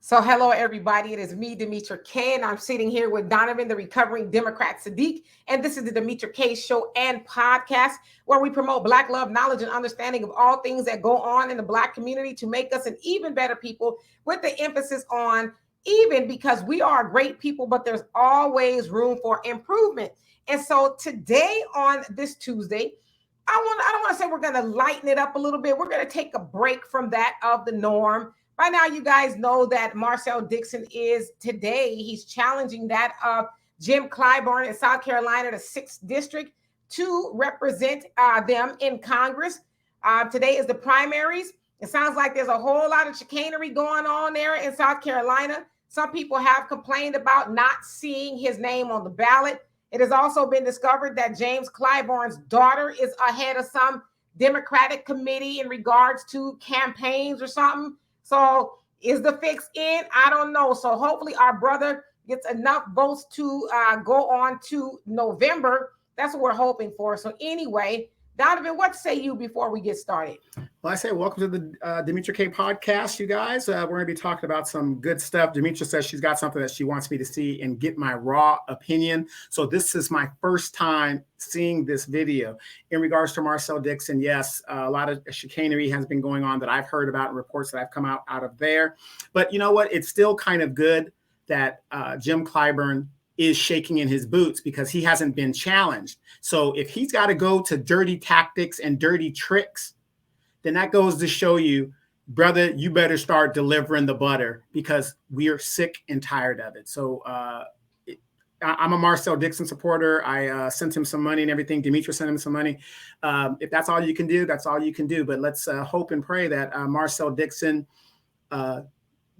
So hello, everybody. It is me, Demetra K, and I'm sitting here with Donovan, the recovering Democrat Saadiq. And this is the Demetra K Show and Podcast, where we promote Black love, knowledge, and understanding of all things that go on in the Black community to make us an even better people, with the emphasis on even, because we are great people, but there's always room for improvement. And so today, on this Tuesday, I don't want to say we're going to lighten it up a little bit. We're going to take a break from that of the norm. By now, you guys know that Marcel Dixon is today. He's challenging that of Jim Clyburn in South Carolina, the 6th district, to represent them in Congress. Today is the primaries. It sounds like there's a whole lot of chicanery going on there in South Carolina. Some people have complained about not seeing his name on the ballot. It has also been discovered that James Clyburn's daughter is ahead of some Democratic committee in regards to campaigns or something. So is the fix in? I don't know. So hopefully our brother gets enough votes to go on to November. That's what we're hoping for. So anyway, Donovan, what say you before we get started? Well, I say welcome to the Demetra K podcast, you guys. We're going to be talking about some good stuff. Demetra says she's got something that she wants me to see and get my raw opinion. So this is my first time seeing this video. In regards to Marcel Dixon, yes, a lot of chicanery has been going on that I've heard about and reports that have come out of there. But you know what? It's still kind of good that Jim Clyburn is shaking in his boots because he hasn't been challenged. So if he's got to go to dirty tactics and dirty tricks, then that goes to show you, brother, you better start delivering the butter because we are sick and tired of it. So I'm a Marcel Dixon supporter. I sent him some money and everything. Demetra sent him some money. If that's all you can do, that's all you can do. But let's hope and pray that Marcel Dixon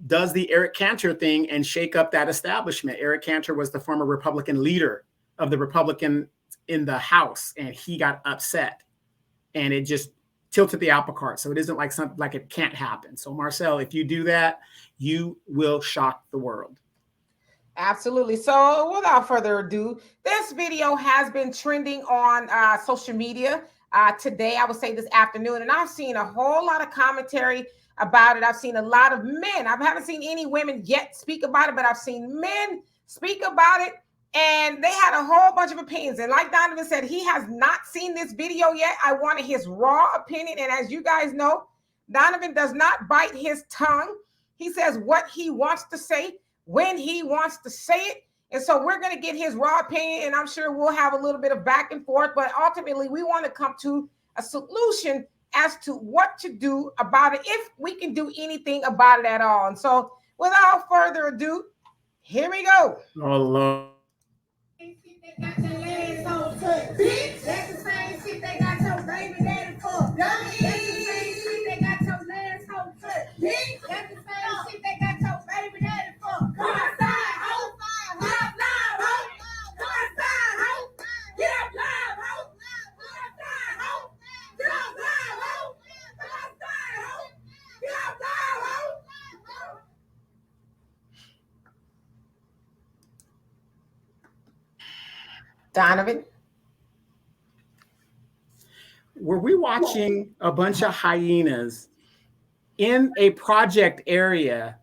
does the Eric Cantor thing and shake up that establishment. Eric Cantor was the former Republican leader of the Republican in the House, and he got upset, and it just tilted the apple cart. So it isn't like something like it can't happen. So Marcel, if you do that, you will shock the world. Absolutely. So without further ado, this video has been trending on social media today, I would say this afternoon, and I've seen a whole lot of commentary about it. I've seen a lot of men. I haven't seen any women yet speak about it, but I've seen men speak about it, and they had a whole bunch of opinions. And like Donovan said, he has not seen this video yet. I wanted his raw opinion. And as you guys know, Donovan does not bite his tongue. He says what he wants to say when he wants to say it. And so we're going to get his raw opinion, and I'm sure we'll have a little bit of back and forth, but ultimately we want to come to a solution as to what to do about it, if we can do anything about it at all. And so without further ado, here we go. Oh, Lord. They got your legs on touch. Bitch, that's the same shit they got your baby daddy for. That's the same shit they got your legs on touch. Bitch, that's the same shit they got your baby daddy for. Come outside, ho. Get up live, ho. Come outside, ho. Get up live, ho. Come outside, ho. Get up live, ho. Come outside, ho. Get up live, ho. Donovan? Were we watching a bunch of hyenas in a project area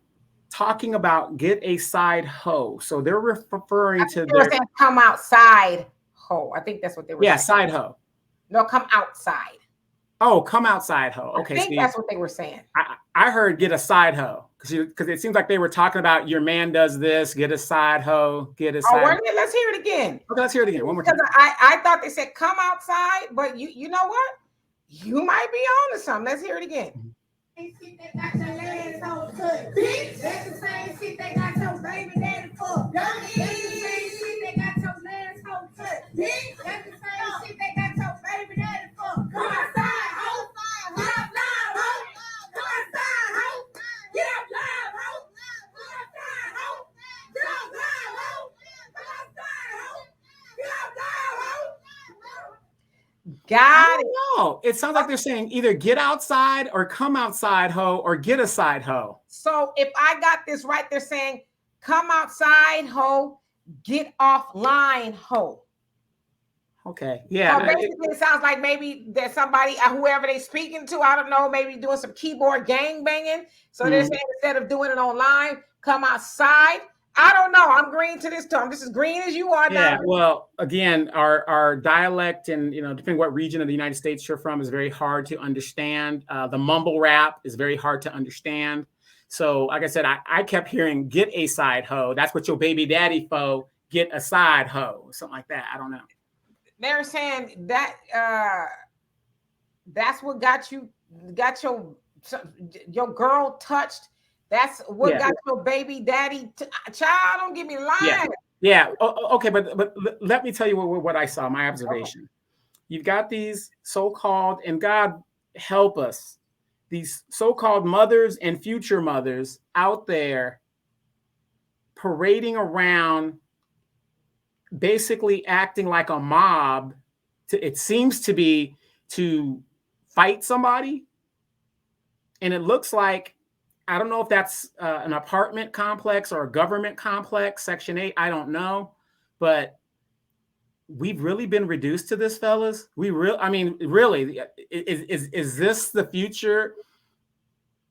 talking about get a side hoe? So they're referring to they were saying come outside hoe. I think that's what they were saying. Yeah, side hoe. No, come outside. Oh, come outside hoe. Okay, I think that's what they were saying. I heard get a side hoe because it seems like they were talking about your man does this, get a side hoe, get a side. Oh, let's hear it again. Okay, let's hear it again. One more time. Because I thought they said come outside, but you know what? You might be on to something. Let's hear it again. They got your legs on touch. Bitch, that's the same shit they got your baby daddy for. That's the same shit they got your legs on touch. Bitch, that's the same shit they got your baby daddy for. Come outside, ho. Get up live, ho. Come outside, ho. Get up live, ho. Come outside, ho. Get up live, ho. Come outside, ho. Get up live, ho. Got it. No, it sounds like they're saying either get outside or come outside, ho, or get a side hoe. So if I got this right, they're saying come outside, ho, get offline, ho. Okay. Yeah. So basically, it sounds like maybe there's somebody, whoever they speaking to, I don't know, maybe doing some keyboard gang banging. So they're saying instead of doing it online, come outside. I don't know. I'm green to this too. I'm just as green as you are now. Yeah. Well, again, our dialect and, depending what region of the United States you're from is very hard to understand. The mumble rap is very hard to understand. So, like I said, I kept hearing "get a side hoe." That's what your baby daddy foe. Get a side hoe, something like that. I don't know. They're saying that that's what got your girl touched. That's what got your baby daddy. Child, don't give me lying. Yeah. Okay, but let me tell you what I saw. My observation. Okay. You've got these so-called, and God help us, these so-called mothers and future mothers out there parading around, basically acting like a mob. It seems to be to fight somebody, and it looks like, I don't know if that's an apartment complex or a government complex, Section 8. I don't know, but we've really been reduced to this, fellas. Really, is this the future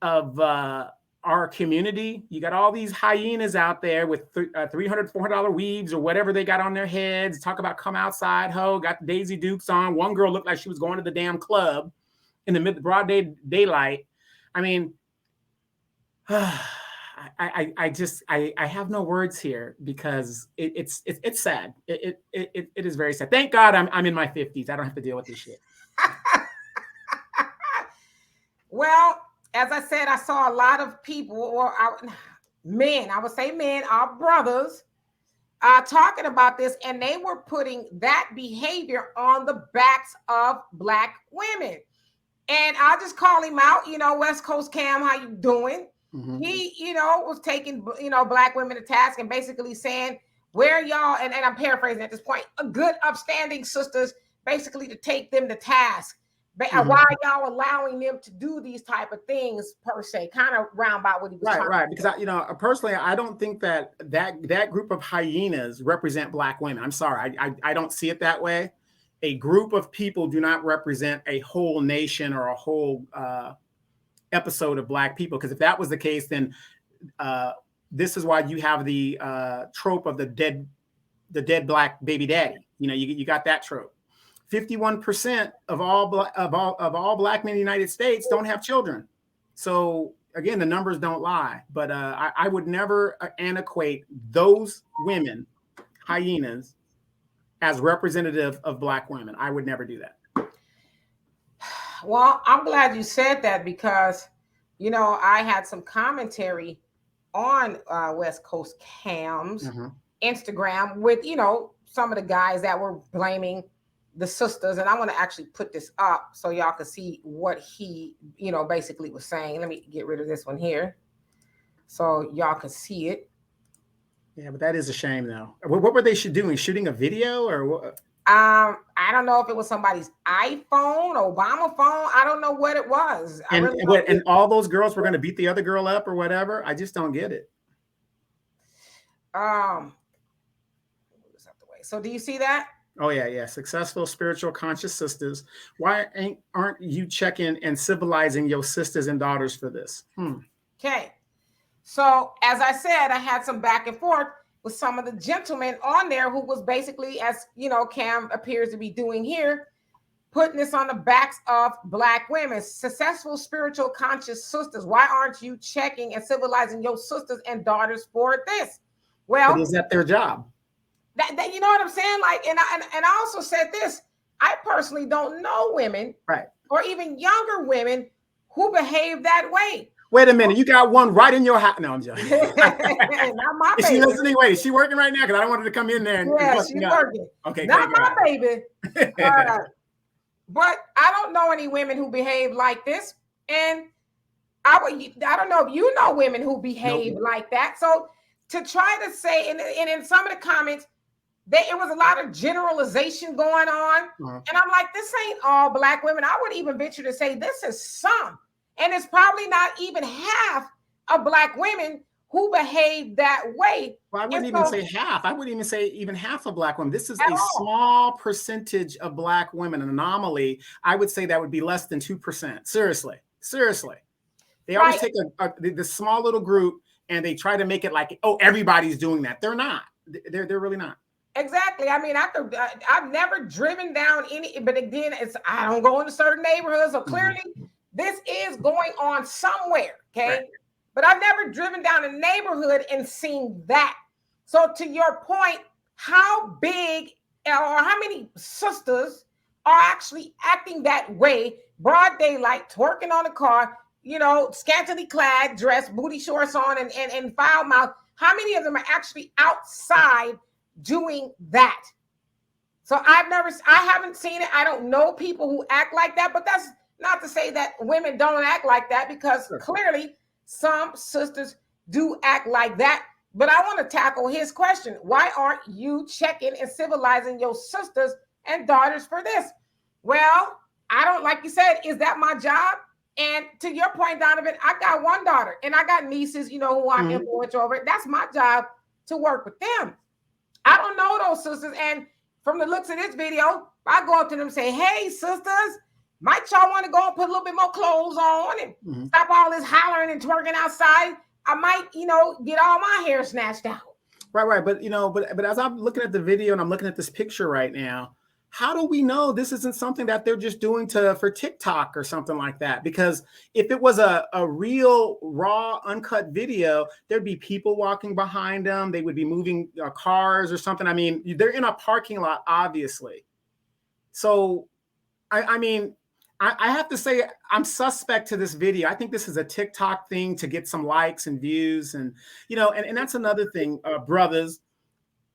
of our community? You got all these hyenas out there with $300, $400 weaves or whatever they got on their heads. Talk about come outside, ho. Got the Daisy Dukes on. One girl looked like she was going to the damn club in the broad daylight. I mean, I have no words here because it's sad. It is very sad. Thank God I'm in my 50s. I don't have to deal with this shit. Well, as I said, I saw a lot of people, men, I would say men, our brothers, talking about this, and they were putting that behavior on the backs of Black women. And I'll just call him out, West Coast Cam, how you doing? Mm-hmm. He, was taking, Black women to task and basically saying, where y'all, and I'm paraphrasing at this point, a good upstanding sisters, basically to take them to task. Mm-hmm. Why y'all allowing them to do these type of things per se? Kind of roundabout what he was talking about. Because personally, I don't think that group of hyenas represent Black women. I'm sorry, I don't see it that way. A group of people do not represent a whole nation or a whole episode of Black people. Because if that was the case, then this is why you have the trope of the dead Black baby daddy. You got that trope. 51% of all Black men in the United States don't have children. So again, the numbers don't lie. But I would never equate those women, hyenas, as representative of Black women. I would never do that. Well, I'm glad you said that because, I had some commentary on West Coast Cam's Instagram with, some of the guys that were blaming the sisters. And I want to actually put this up so y'all can see what he, basically was saying. Let me get rid of this one here so y'all can see it. Yeah, but that is a shame, though. What were they doing? Shooting a video or what? I don't know if it was somebody's iPhone, Obama phone. I don't know what it was. And all those girls were going to beat the other girl up or whatever. I just don't get it. So do you see that? Oh yeah. Successful, spiritual, conscious sisters. Why aren't you checking and civilizing your sisters and daughters for this? Okay. So as I said, I had some back and forth with some of the gentlemen on there who was basically, as Cam appears to be doing here, putting this on the backs of Black women, successful, spiritual, conscious sisters. Why aren't you checking and civilizing your sisters and daughters for this? Well, but is that their job? That you know what I'm saying? Like, and I also said this. I personally don't know women, right, or even younger women who behave that way. Wait a minute, you got one right in your house. No, I'm joking. Not my baby. Is she listening? Wait, is she working right now? Because I don't want her to come in there. She's working. Okay, not my baby. But I don't know any women who behave like this, and I don't know if you know women who behave like that. So to try to say, and in some of the comments, it was a lot of generalization going on, and I'm like, this ain't all Black women. I would even venture to say this is some. And it's probably not even half of Black women who behave that way. Well, I wouldn't even say half. I wouldn't even say even half of Black women. This is a small percentage of Black women, an anomaly. I would say that would be less than 2%. Seriously. They always take this small little group and they try to make it like, oh, everybody's doing that. They're not. They're really not. Exactly. I mean, I've never driven down any, but again, I don't go into certain neighborhoods, so clearly this is going on somewhere. Okay. Right. But I've never driven down a neighborhood and seen that. So to your point, how big or how many sisters are actually acting that way, broad daylight, twerking on the car, scantily clad, dress, booty shorts on, and foul mouth? How many of them are actually outside doing that? So I haven't seen it. I don't know people who act like that, but that's not to say that women don't act like that, because clearly some sisters do act like that. But I want to tackle his question. Why aren't you checking and civilizing your sisters and daughters for this? Well, I don't, like you said, is that my job? And to your point, Donovan, I got one daughter and I got nieces, who I'm influential over. That's my job to work with them. I don't know those sisters. And from the looks of this video, I go up to them and say, hey, sisters, might y'all want to go and put a little bit more clothes on and stop all this hollering and twerking outside? I might, get all my hair snatched out. Right. But, but as I'm looking at the video and I'm looking at this picture right now, how do we know this isn't something that they're just doing for TikTok or something like that? Because if it was a real raw, uncut video, there'd be people walking behind them. They would be moving cars or something. I mean, they're in a parking lot, obviously. So, I have to say I'm suspect to this video. I think this is a TikTok thing to get some likes and views. And, and that's another thing, brothers.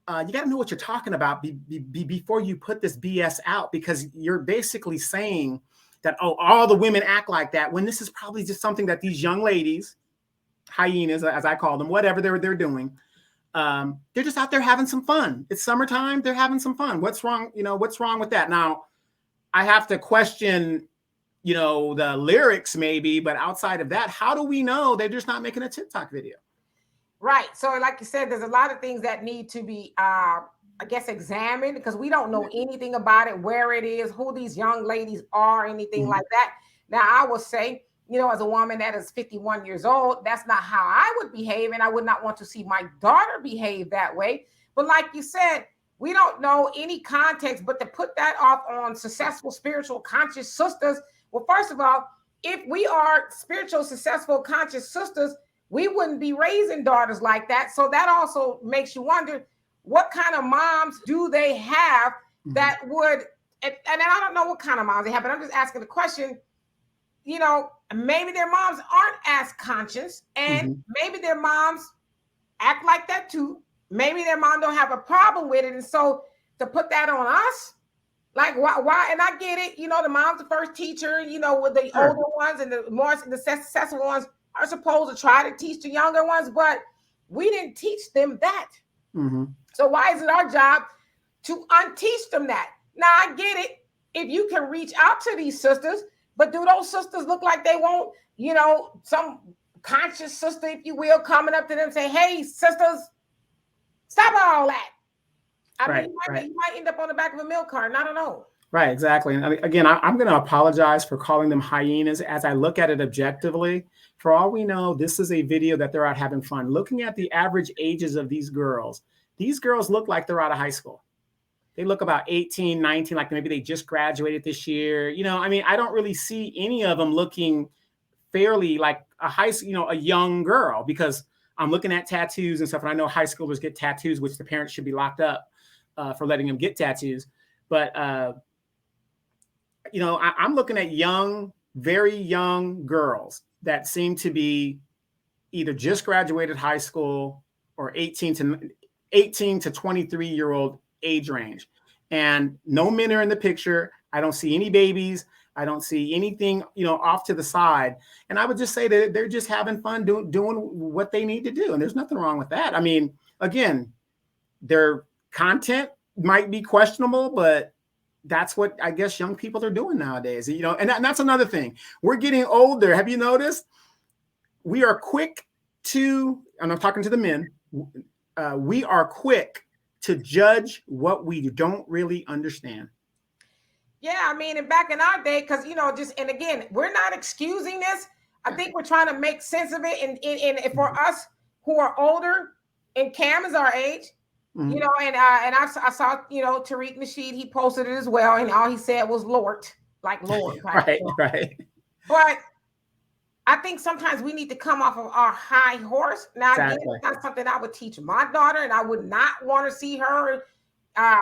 You got to know what you're talking about before you put this BS out, because you're basically saying that, oh, all the women act like that, when this is probably just something that these young ladies, hyenas, as I call them, whatever they're doing, they're just out there having some fun. It's summertime. They're having some fun. What's wrong? What's wrong with that? Now, I have to question, the lyrics maybe, but outside of that, how do we know they're just not making a TikTok video? Right. So like you said, there's a lot of things that need to be, examined, because we don't know anything about it, where it is, who these young ladies are, anything like that. Now, I will say, as a woman that is 51 years old, that's not how I would behave. And I would not want to see my daughter behave that way. But like you said, we don't know any context, but to put that off on successful, spiritual, conscious sisters. Well, first of all, if we are spiritual, successful, conscious sisters, we wouldn't be raising daughters like that. So that also makes you wonder, what kind of moms do they have that would, and I don't know what kind of moms they have, but I'm just asking the question, maybe their moms aren't as conscious, and maybe their moms act like that too. Maybe their mom don't have a problem with it. And so to put that on us, like why? And I get it, the mom's the first teacher, with the older ones and the successful ones are supposed to try to teach the younger ones, but we didn't teach them that. So why is it our job to unteach them that? Now, I get it. If you can reach out to these sisters, but do those sisters look like they want, some conscious sister, if you will, coming up to them and say, hey, sisters, stop all that. I mean, you might end up on the back of a milk carton. I don't know. Right, exactly. And again, I'm going to apologize for calling them hyenas. As I look at it objectively, for all we know, this is a video that they're out having fun. Looking at the average ages of these girls look like they're out of high school. They look about 18, 19, like maybe they just graduated this year. I don't really see any of them looking fairly like a young girl, because I'm looking at tattoos and stuff. And I know high schoolers get tattoos, which the parents should be locked up for letting them get tattoos. But, I'm looking at very young girls that seem to be either just graduated high school or 18 to 23-year-old age range. And no men are in the picture. I don't see any babies. I don't see anything, off to the side. And I would just say that they're just having fun doing what they need to do. And there's nothing wrong with that. I mean, again, their content might be questionable, but that's what I guess young people are doing nowadays, and that's another thing. We're getting older. Have you noticed? We are quick to and I'm talking to the men, we are quick to judge what we don't really understand. Yeah, I mean, and back in our day, because and again, we're not excusing this. I think we're trying to make sense of it. And for us who are older, and Cam is our age, and I saw, Tariq Nasheed, he posted it as well, and all he said was Lord, like Lord. Right. But I think sometimes we need to come off of our high horse. Now, again, it's not something I would teach my daughter, and I would not want to see her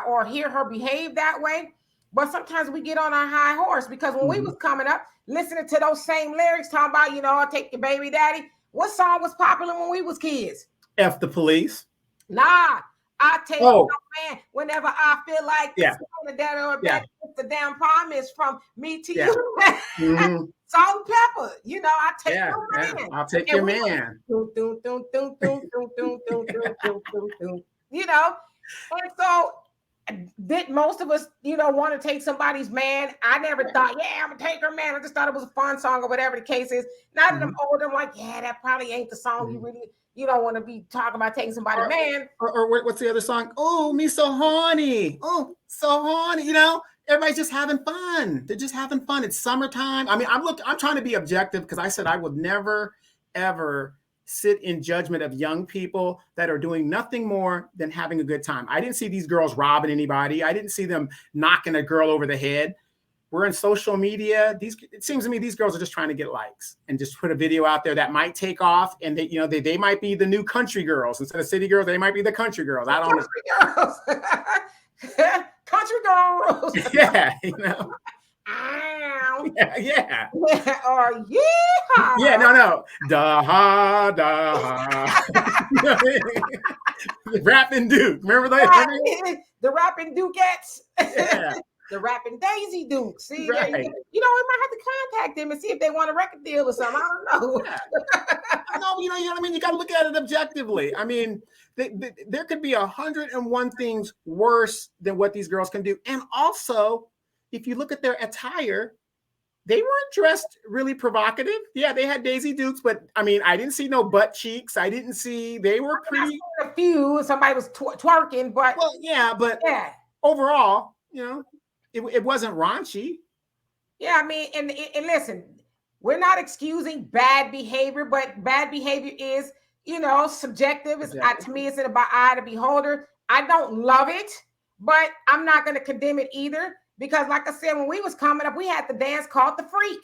or hear her behave that way. But sometimes we get on our high horse, because when we was coming up, listening to those same lyrics, talking about, I'll take your baby daddy. What song was popular when we was kids? F the police. Nah, I take your man whenever I feel like the daddy or baby. It's the damn promise from me to you. Salt and pepper, I take your man. I'll take your man. And so did most of us, want to take somebody's man? I never thought, I'm gonna take her man. I just thought it was a fun song or whatever the case is. Now that I'm older, I'm like, that probably ain't the song you don't want to be talking about taking somebody's man. Or what's the other song? Oh, me so horny. Oh, so horny. Everybody's just having fun. They're just having fun. It's summertime. I mean, I'm trying to be objective, because I said I would never, ever sit in judgment of young people that are doing nothing more than having a good time. I didn't see these girls robbing anybody. I didn't see them knocking a girl over the head. We're in social media. It seems to me these girls are just trying to get likes and just put a video out there that might take off. And they might be the new country girls instead of city girls. They might be the country girls. I don't know. Country girls. Yeah. Yeah. Or yeah. Yeah, no. Da-ha. Rapping Duke. Remember that? The Rapping Dukettes. Yeah. The Rapping Daisy Duke. See, right. We might have to contact them and see if they want a record deal or something. I don't know. Yeah. No, you know what I mean? You got to look at it objectively. I mean, there could be 101 things worse than what these girls can do. And also, if you look at their attire, they weren't dressed really provocative. Yeah, they had Daisy Dukes, but I mean, I didn't see no butt cheeks. I didn't see, they were pretty. A few, somebody was twerking, but. Well, but overall, it wasn't raunchy. Yeah, I mean, and listen, we're not excusing bad behavior, but bad behavior is, subjective. To me, it's about eye to beholder. I don't love it, but I'm not going to condemn it either. Because like I said, when we was coming up, we had the dance called the freak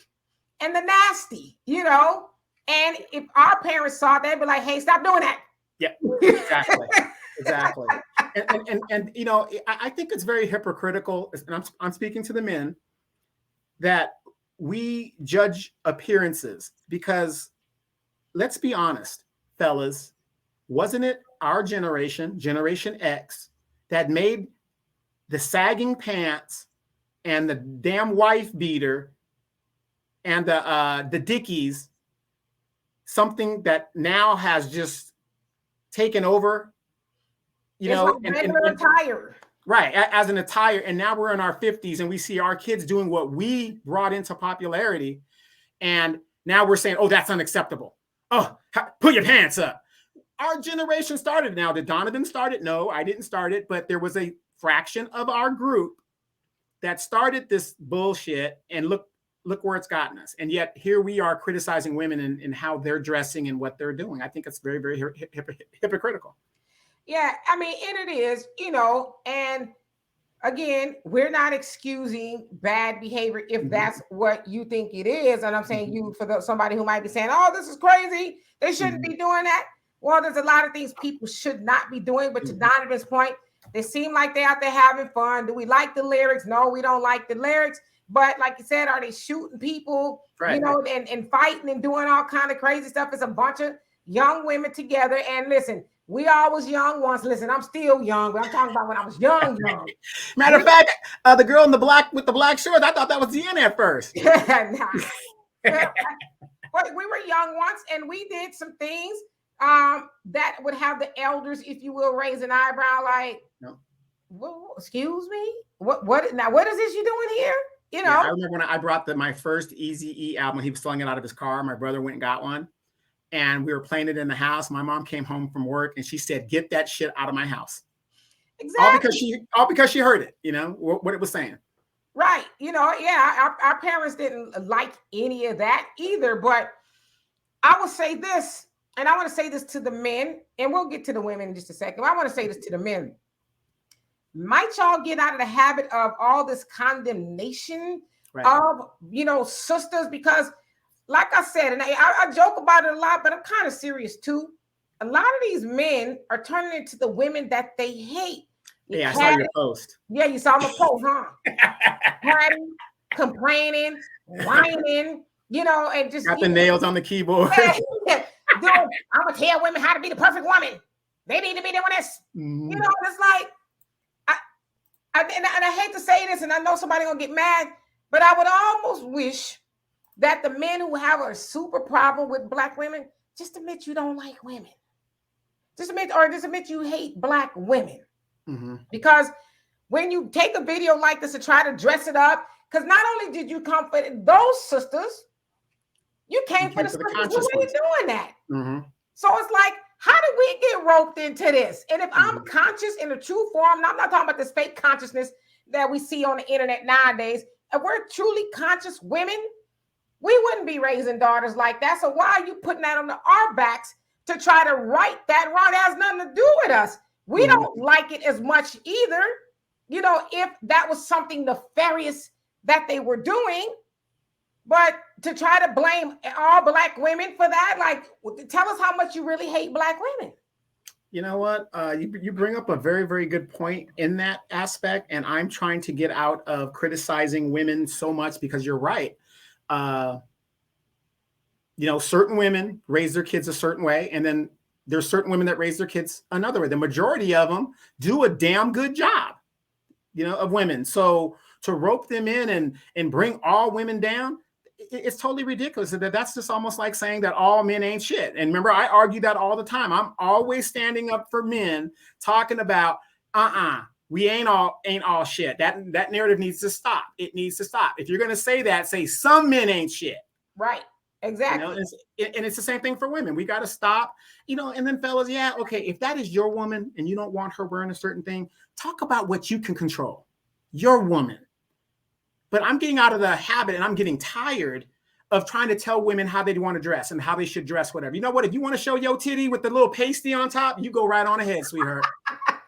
and the nasty, and if our parents saw that, they'd be like, hey, stop doing that. Yeah, exactly. And I think it's very hypocritical, and I'm speaking to the men, that we judge appearances, because let's be honest, fellas, wasn't it our generation, Generation X, that made the sagging pants and the damn wife beater and the Dickies something that now has just taken over, attire. Right, as an attire. And now we're in our 50s and we see our kids doing what we brought into popularity. And now we're saying, oh, that's unacceptable. Oh, put your pants up. Our generation started. Now, did Donovan start it? No, I didn't start it, but there was a fraction of our group that started this bullshit, and look where it's gotten us. And yet here we are criticizing women and how they're dressing and what they're doing. I think it's very, very hypocritical. Yeah, I mean, and it is, and again, we're not excusing bad behavior if that's what you think it is. And I'm saying somebody who might be saying, oh, this is crazy, they shouldn't be doing that. Well, there's a lot of things people should not be doing, but to Donovan's point, they seem like they're out there having fun. Do we like the lyrics? No, we don't like the lyrics. But like you said, are they shooting people, right, and fighting and doing all kind of crazy stuff? It's a bunch of young women together. And listen, we all was young once. Listen, I'm still young, but I'm talking about when I was young. Matter of fact, the girl in the black with the black shorts, I thought that was Deanna at first. But we were young once, and we did some things that would have the elders, if you will, raise an eyebrow like, no. Well, excuse me? What is this you doing here? I remember when I brought my first Eazy-E album, he was selling it out of his car. My brother went and got one. and we were playing it in the house. My mom came home from work and she said, "Get that shit out of my house." Exactly. All because she heard it, you know, what it was saying. Right. You know, yeah, our parents didn't like any of that either. But I will say this, and I want to say this to the men, and we'll get to the women in just a second. I want to say this to the men. Might y'all get out of the habit of all this condemnation of, you know, sisters? Because, like I said, and I joke about it a lot, but I'm kind of serious too. A lot of these men are turning into the women that they hate. I saw your post. Yeah, you saw my post, huh? Patting, complaining, whining, you know, and just got the nails on the keyboard. Dude, I'm gonna tell women how to be the perfect woman. They need to be doing this. You know, it's like, and I hate to say this, and I know somebody gonna get mad, but I would almost wish that the men who have a super problem with Black women just admit you don't like women. Just admit you hate Black women. Because when you take a video like this and try to dress it up, because not only did you come for those sisters, you came for the sisters who ain't doing that. So it's like, how did we get roped into this? And if I'm conscious in a true form, and I'm not talking about this fake consciousness that we see on the internet nowadays, if we're truly conscious women, we wouldn't be raising daughters like that. So why are you putting that on our backs to try to right that wrong? That has nothing to do with us. We don't like it as much either. You know, if that was something nefarious that they were doing, but to try to blame all Black women for that, like, tell us how much you really hate Black women. You know what? You bring up a very, very good point in that aspect. And I'm trying to get out of criticizing women so much because you're right. You know, certain women raise their kids a certain way, and then there's certain women that raise their kids another way. The majority of them do a damn good job, you know, of women. So to rope them in and bring all women down, it's totally ridiculous. That's just almost like saying that all men ain't shit. And remember, I argue that all the time. I'm always standing up for men, talking about, we ain't all shit. That narrative needs to stop. It needs to stop. If you're going to say that, say some men ain't shit. Right. Exactly. You know, and it's the same thing for women. We got to stop, you know, and then fellas, yeah, okay, if that is your woman and you don't want her wearing a certain thing, talk about what you can control. Your woman. But I'm getting out of the habit and I'm getting tired of trying to tell women how they want to dress and how they should dress, whatever. You know what? If you want to show your titty with the little pasty on top, you go right on ahead, sweetheart.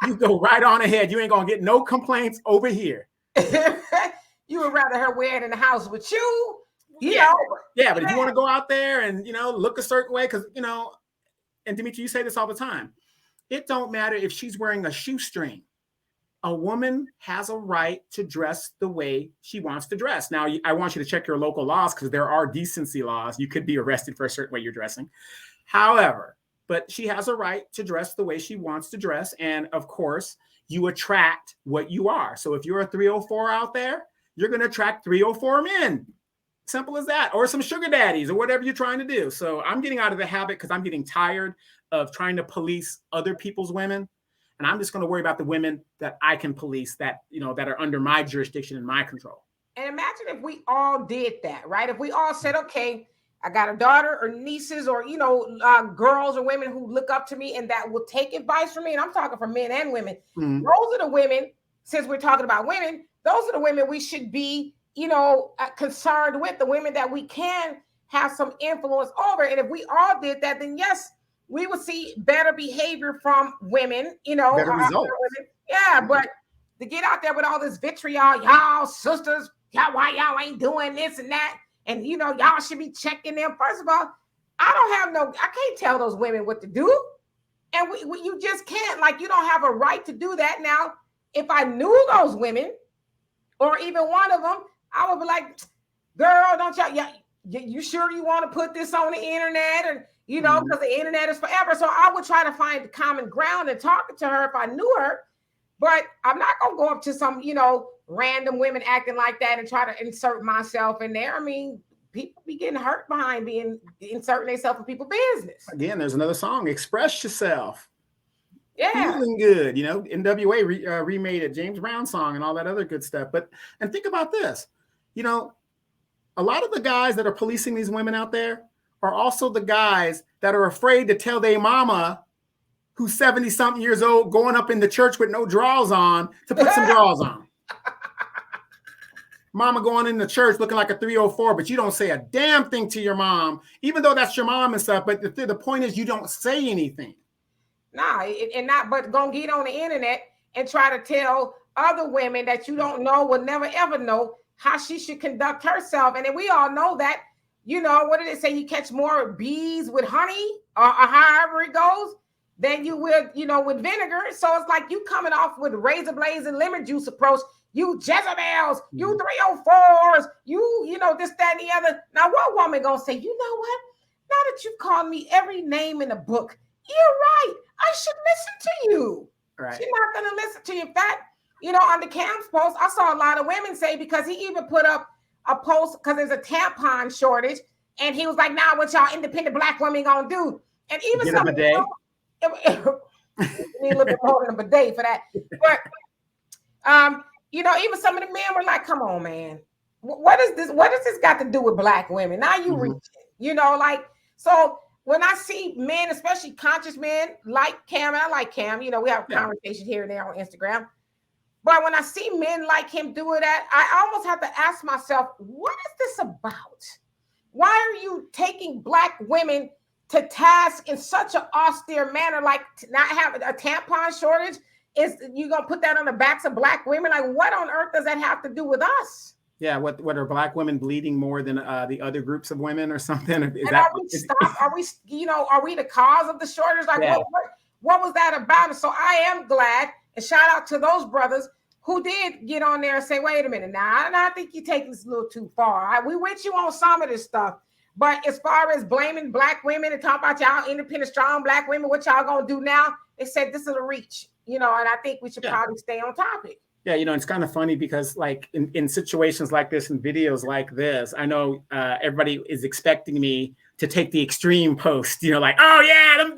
You go right on ahead. You ain't going to get no complaints over here. You would rather her wear it in the house with you. You know, but if you want to go out there and, you know, look a certain way, because, you know, and Dimitri, you say this all the time. It don't matter if she's wearing a shoestring. A woman has a right to dress the way she wants to dress. Now, I want you to check your local laws because there are decency laws. You could be arrested for a certain way you're dressing. However, but she has a right to dress the way she wants to dress. And of course, you attract what you are. So if you're a 304 out there, you're going to attract 304 men. Simple as that, or some sugar daddies or whatever you're trying to do. So I'm getting out of the habit because I'm getting tired of trying to police other people's women. And I'm just going to worry about the women that I can police, that, you know, that are under my jurisdiction and my control. And imagine if we all did that, right? If we all said, okay, I got a daughter or nieces or, you know, girls or women who look up to me and that will take advice from me. And I'm talking for men and women. Those are the women, since we're talking about women, those are the women we should be, you know, concerned with, the women that we can have some influence over. And if we all did that, then yes, we would see better behavior from women, you know. Better results. Women. Yeah, but to get out there with all this vitriol, y'all sisters, why y'all ain't doing this and that, and you know, y'all should be checking them. First of all, I can't tell those women what to do. And you just can't, like, you don't have a right to do that. Now, if I knew those women, or even one of them, I would be like, girl, don't y'all, you sure you want to put this on the internet? And, you know, because the internet is forever. So I would try to find the common ground and talk to her if I knew her. But I'm not going to go up to some, you know, random women acting like that and try to insert myself in there. I mean, people be getting hurt behind being inserting themselves in people's business. Again, there's another song, Express Yourself. Yeah. Feeling good, you know, NWA remade it, James Brown song and all that other good stuff. And think about this, you know, a lot of the guys that are policing these women out there are also the guys that are afraid to tell their mama, who's 70-something years old, going up in the church with no drawers on, to put some drawers on. Mama going in the church looking like a 304, but you don't say a damn thing to your mom, even though that's your mom and stuff. But the point is, you don't say anything. Nah, but gonna get on the internet and try to tell other women that you don't know, will never ever know how she should conduct herself. And then we all know that, what did it say? You catch more bees with honey or however it goes than you would, with vinegar. So it's like you coming off with razor blades and lemon juice approach. You Jezebels, you 304s, this, that, and the other. Now, what woman gonna say, you know what? Now that you've called me every name in the book, you're right. I should listen to you. Right. She's not gonna listen to you. In fact, on the Cam's post, I saw a lot of women say, because he even put up a post because there's a tampon shortage, and he was like, "Now, what y'all independent Black women gonna do?" And even get a bidet. You need a little bit more than a bidet for that. But even some of the men were like, "Come on, man, what is this? What does this got to do with Black women?" Now you reaching, so. When I see men, especially conscious men like Cam, and I like Cam, we have conversations here and there on Instagram. But when I see men like him doing that, I almost have to ask myself, what is this about? Why are you taking Black women to task in such an austere manner, like not having a tampon shortage? Is you gonna put that on the backs of Black women? Like, what on earth does that have to do with us? Yeah, what are Black women bleeding more than the other groups of women or something? Are we the cause of the shortage? Like, what was that about? And so I am glad, and shout out to those brothers who did get on there and say, wait a minute, now I think you're taking this a little too far. We with you on some of this stuff, but as far as blaming Black women and talking about y'all independent, strong Black women, what y'all gonna do now? They said this is a reach, and I think we should probably stay on topic. Yeah, it's kind of funny because like in situations like this and videos like this, I know everybody is expecting me to take the extreme post, like, oh yeah, them.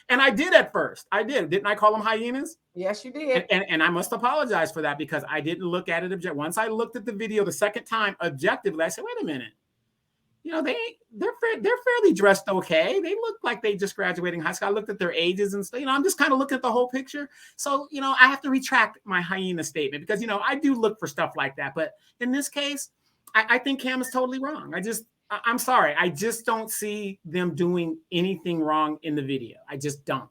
And I did at first. I did. Didn't I call them hyenas? Yes, you did. And I must apologize for that because I didn't look at it. Once I looked at the video the second time objectively, I said, wait a minute. They're fairly dressed okay. They look like they just graduating high school. I looked at their ages and stuff. I'm just kind of looking at the whole picture. So, I have to retract my hyena statement because, I do look for stuff like that. But in this case, I think Cam is totally wrong. I'm sorry. I just don't see them doing anything wrong in the video. I just don't.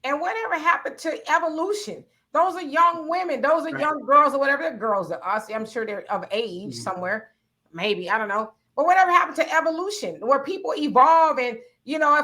And whatever happened to evolution? Those are young women. Those are young girls or whatever. They're girls to us. I'm sure they're of age somewhere. Maybe. I don't know. But whatever happened to evolution, where people evolve, and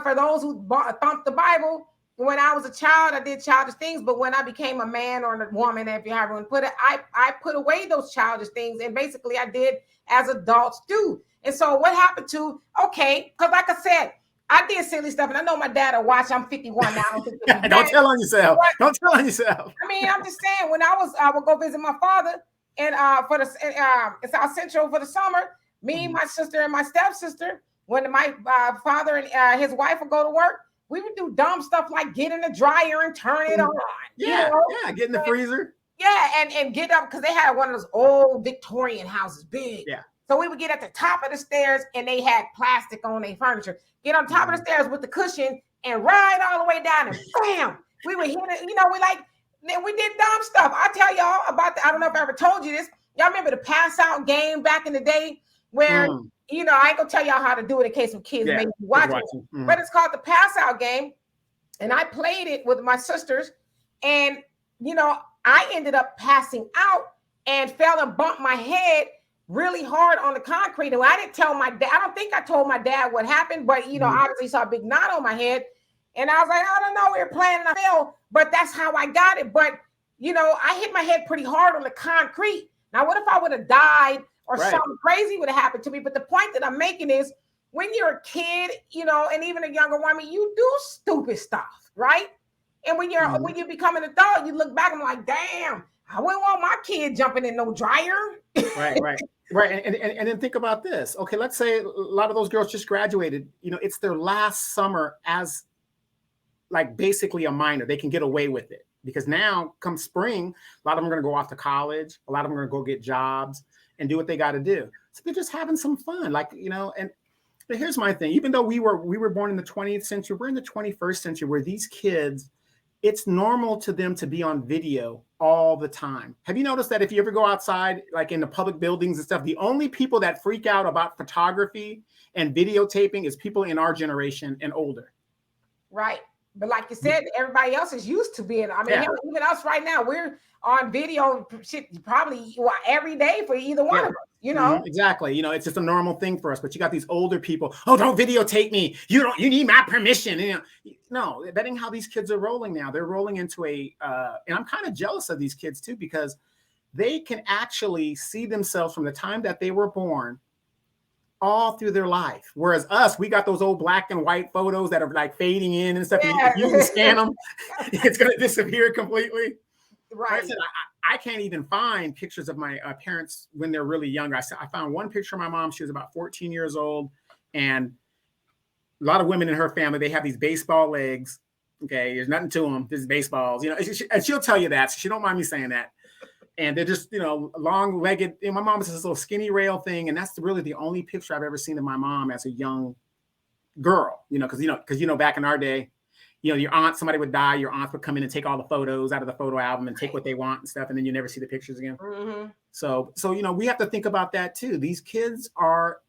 for those who thumped the Bible, when I was a child, I did childish things. But when I became a man or a woman, if you have one put it, I put away those childish things, and basically I did as adults do. And so what happened to because like I said, I did silly stuff, and I know my dad will watch. I'm 51 now. Don't tell on yourself. Don't tell on yourself. I mean, I'm just saying, when I would go visit my father and in South Central for the summer. Me, my sister, and my stepsister, when my father and his wife would go to work, we would do dumb stuff like get in the dryer and turn it on. Yeah, get in the freezer. Yeah, and get up, because they had one of those old Victorian houses, big. Yeah. So we would get at the top of the stairs, and they had plastic on their furniture. Get on top of the stairs with the cushion and ride all the way down, and bam, we would hit it. We did dumb stuff. I tell y'all about I don't know if I ever told you this. Y'all remember the pass out game back in the day? Where, I ain't gonna tell y'all how to do it in case some kids may be watching. But it's called the pass out game. And I played it with my sisters. And, I ended up passing out and fell and bumped my head really hard on the concrete. And I didn't tell my dad. I don't think I told my dad what happened. But, obviously saw a big knot on my head. And I was like, I don't know, we were playing and I fell. But that's how I got it. But, I hit my head pretty hard on the concrete. Now, what if I would have died? Or something crazy would have happened to me. But the point that I'm making is, when you're a kid, and even a younger woman, you do stupid stuff, right? And when you become an adult, you look back and I'm like, damn, I wouldn't want my kid jumping in no dryer. Right. And then think about this. Okay, let's say a lot of those girls just graduated. It's their last summer as like basically a minor. They can get away with it because now come spring, a lot of them are going to go off to college. A lot of them are going to go get jobs and do what they got to do. So they're just having some fun, and But here's my thing. Even though we were born in the 20th century, we're in the 21st century where these kids, it's normal to them to be on video all the time. Have you noticed that if you ever go outside, like in the public buildings and stuff, the only people that freak out about photography and videotaping is people in our generation and older. Right. But like you said, everybody else is used to being. I mean, Yeah. even us right now, we're on video shit probably every day for either one of us. You know, exactly. You know, it's just a normal thing for us. But you got these older people. Oh, don't videotape me. You need my permission. You know, no, that ain't how these kids are rolling now. They're rolling into and I'm kind of jealous of these kids too, because they can actually see themselves from the time that they were born all through their life. Whereas us, we got those old black and white photos that are like fading in and stuff. Yeah. You can scan them. It's going to disappear completely. Right. I said, I can't even find pictures of my parents when they're really younger. I found one picture of my mom. She was about 14 years old. And a lot of women in her family, they have these baseball legs. Okay. There's nothing to them. There's baseballs, you know, and she'll tell you that. So she don't mind me saying that. And they're just, you know, long-legged. You know, my mom has this little skinny rail thing. And that's really the only picture I've ever seen of my mom as a young girl, you know, because back in our day, you know, your aunt, somebody would die, your aunt would come in and take all the photos out of the photo album and take what they want and stuff, and then you never see the pictures again. Mm-hmm. So you know, we have to think about that too. These kids are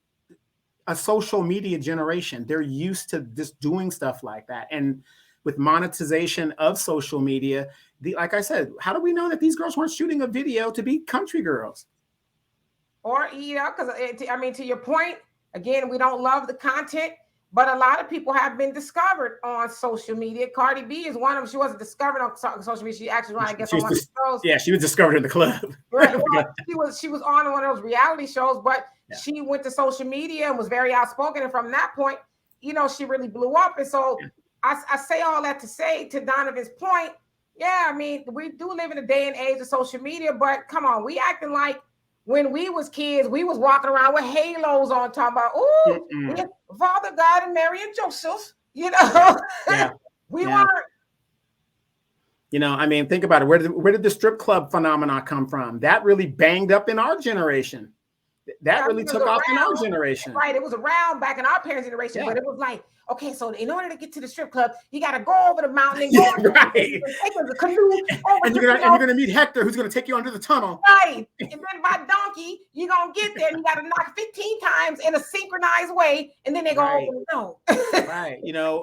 a social media generation. They're used to just doing stuff like that, and with monetization of social media, like I said, how do we know that these girls weren't shooting a video to be country girls? Or, you know, because I mean, to your point, again, we don't love the content. But a lot of people have been discovered on social media. Cardi B is one of them. She wasn't discovered on social media. She actually, I guess, on one of the shows. Yeah, she was discovered in the club. Right. Well, she was on one of those reality shows, but she went to social media and was very outspoken. And from that point, you know, she really blew up. And so I say all that to say, to Donovan's point, yeah, I mean, we do live in a day and age of social media, but come on, we acting like when we was kids, we was walking around with halos on, talking about, ooh, Father God and Mary and Joseph, you know. We weren't. You know, I mean, think about it. Where did the strip club phenomenon come from? That really banged up in our generation. That really took off in our generation. Right. It was around back in our parents' generation, but it was like, okay, so in order to get to the strip club, you got to go over the mountain and go right. Take the canoe and you're gonna meet Hector, who's gonna take you under the tunnel. Right. And then by donkey, you're gonna get there and you got to knock 15 times in a synchronized way, and then they go over the no. Right. You know,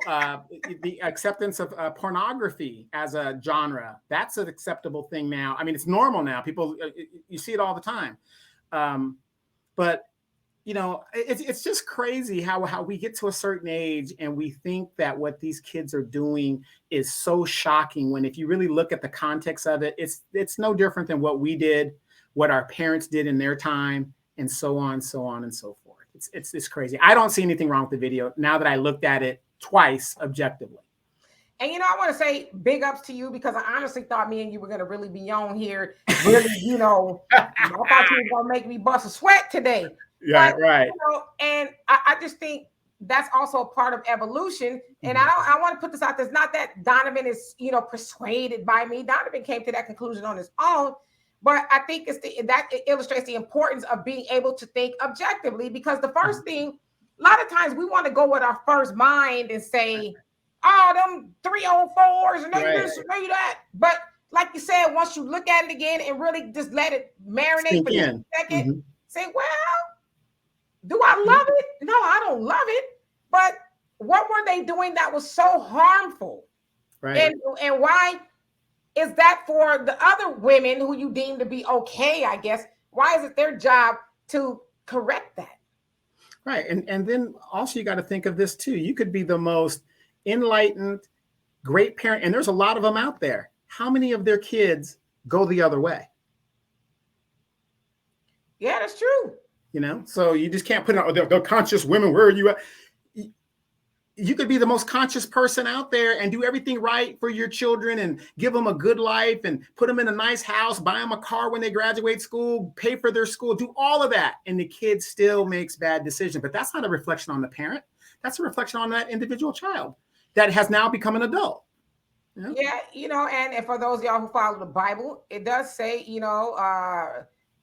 the acceptance of pornography as a genre, that's an acceptable thing now. I mean, it's normal now. People, you see it all the time. But you know, it's just crazy how we get to a certain age and we think that what these kids are doing is so shocking, when if you really look at the context of it, it's no different than what we did, what our parents did in their time, and so on and so forth. It's crazy. I don't see anything wrong with the video now that I looked at it twice objectively. And, you know, I want to say big ups to you, because I honestly thought me and you were going to really be on here. Really, you know, I thought you were going to make me bust a sweat today. Yeah, but, right. You know, and I just think that's also a part of evolution. And I want to put this out there. It's not that Donovan is, you know, persuaded by me. Donovan came to that conclusion on his own. But I think it illustrates the importance of being able to think objectively, because the first thing, a lot of times we want to go with our first mind and say, oh, them 304s and they this and they that. But like you said, once you look at it again and really just let it marinate for a second, say, well, do I love it? No, I don't love it. But what were they doing that was so harmful? Right. And why is that for the other women who you deem to be okay, I guess? Why is it their job to correct that? Right. And then also you got to think of this too. You could be the most enlightened, great parent, and there's a lot of them out there. How many of their kids go the other way? Yeah, that's true. You know, so you just can't put it on, they're conscious women. Where are you at? You could be the most conscious person out there and do everything right for your children and give them a good life and put them in a nice house, buy them a car when they graduate school, pay for their school, do all of that. And the kid still makes bad decisions. But that's not a reflection on the parent. That's a reflection on that individual child that has now become an adult. You know? Yeah, you know, and for those of y'all who follow the Bible, it does say, you know,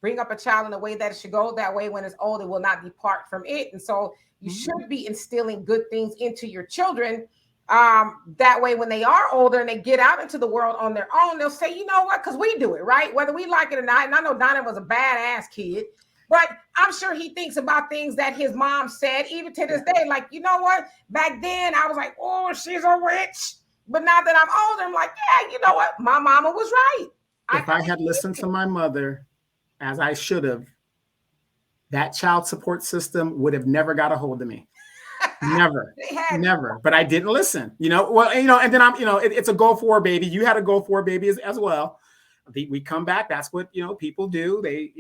bring up a child in the way that it should go. That way, when it's old, it will not depart from it. And so You Mhm. should be instilling good things into your children. That way, when they are older and they get out into the world on their own, they'll say, you know what? Because we do it, right? Whether we like it or not. And I know Donna was a badass kid, but I'm sure he thinks about things that his mom said, even to this day. Like, you know what? Back then, I was like, oh, she's a witch. But now that I'm older, I'm like, yeah, you know what? My mama was right. If I had listened to my mother as I should have, that child support system would have never got a hold of me. Never, never. But I didn't listen, well, and then it's a go for baby. You had a go for baby as well. We come back. That's what, people do. They,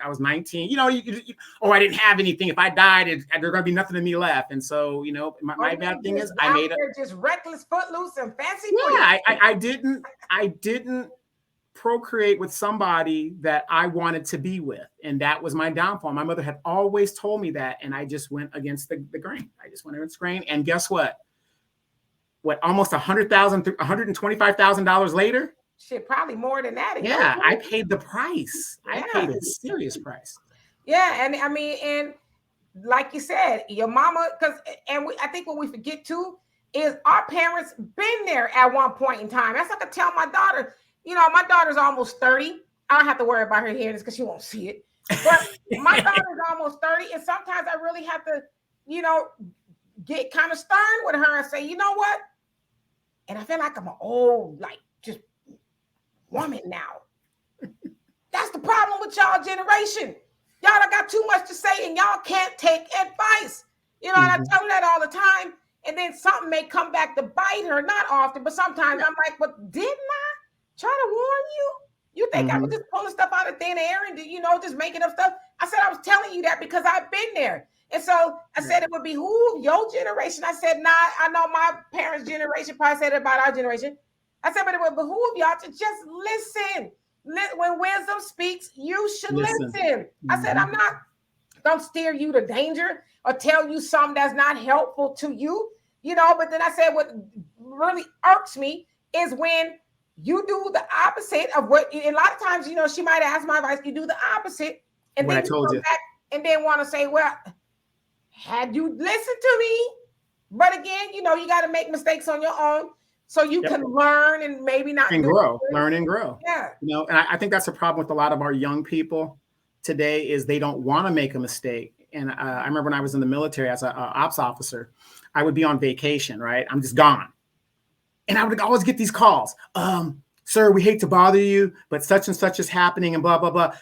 I was 19, I didn't have anything. If I died, there's going to be nothing of me left. And so, my bad thing is I made it. Just reckless, footloose and fancy. Yeah, I didn't procreate with somebody that I wanted to be with. And that was my downfall. My mother had always told me that. And I just went against the grain. I just went against the grain. And guess what? Almost $125,000 later? Shit, probably more than that. Yeah, I paid the price. Yeah. I paid a serious price. Yeah. And I mean, and like you said, your mama, I think what we forget too is our parents been there at one point in time. That's like I tell my daughter, my daughter's almost 30. I don't have to worry about her hearing this because she won't see it. But my daughter's almost 30. And sometimes I really have to, get kind of stern with her and say, you know what? And I feel like I'm an old, just woman now. That's the problem with y'all generation. Y'all done got too much to say and y'all can't take advice. And I tell her that all the time. And then something may come back to bite her. Not often, but sometimes I'm like, but didn't I try to warn you? You think I was just pulling stuff out of thin air and, just making up stuff? I said, I was telling you that because I've been there. And so I said, it would behoove your generation. I said, nah, I know my parents' generation probably said it about our generation. I said, but it would behoove y'all to just listen. When wisdom speaks, you should listen. I said, I'm not going to steer you to danger or tell you something that's not helpful to you, but then I said, what really irks me is when you do the opposite of what, and a lot of times, she might ask my advice, you do the opposite. And then I told you back and then want to say, well, had you listened to me? But again, you got to make mistakes on your own so you can learn and maybe not learn and grow. Yeah. And I think that's a problem with a lot of our young people today is they don't want to make a mistake. And I remember when I was in the military as an ops officer, I would be on vacation, right? I'm just gone. And I would always get these calls. Sir, we hate to bother you, but such and such is happening and blah, blah, blah.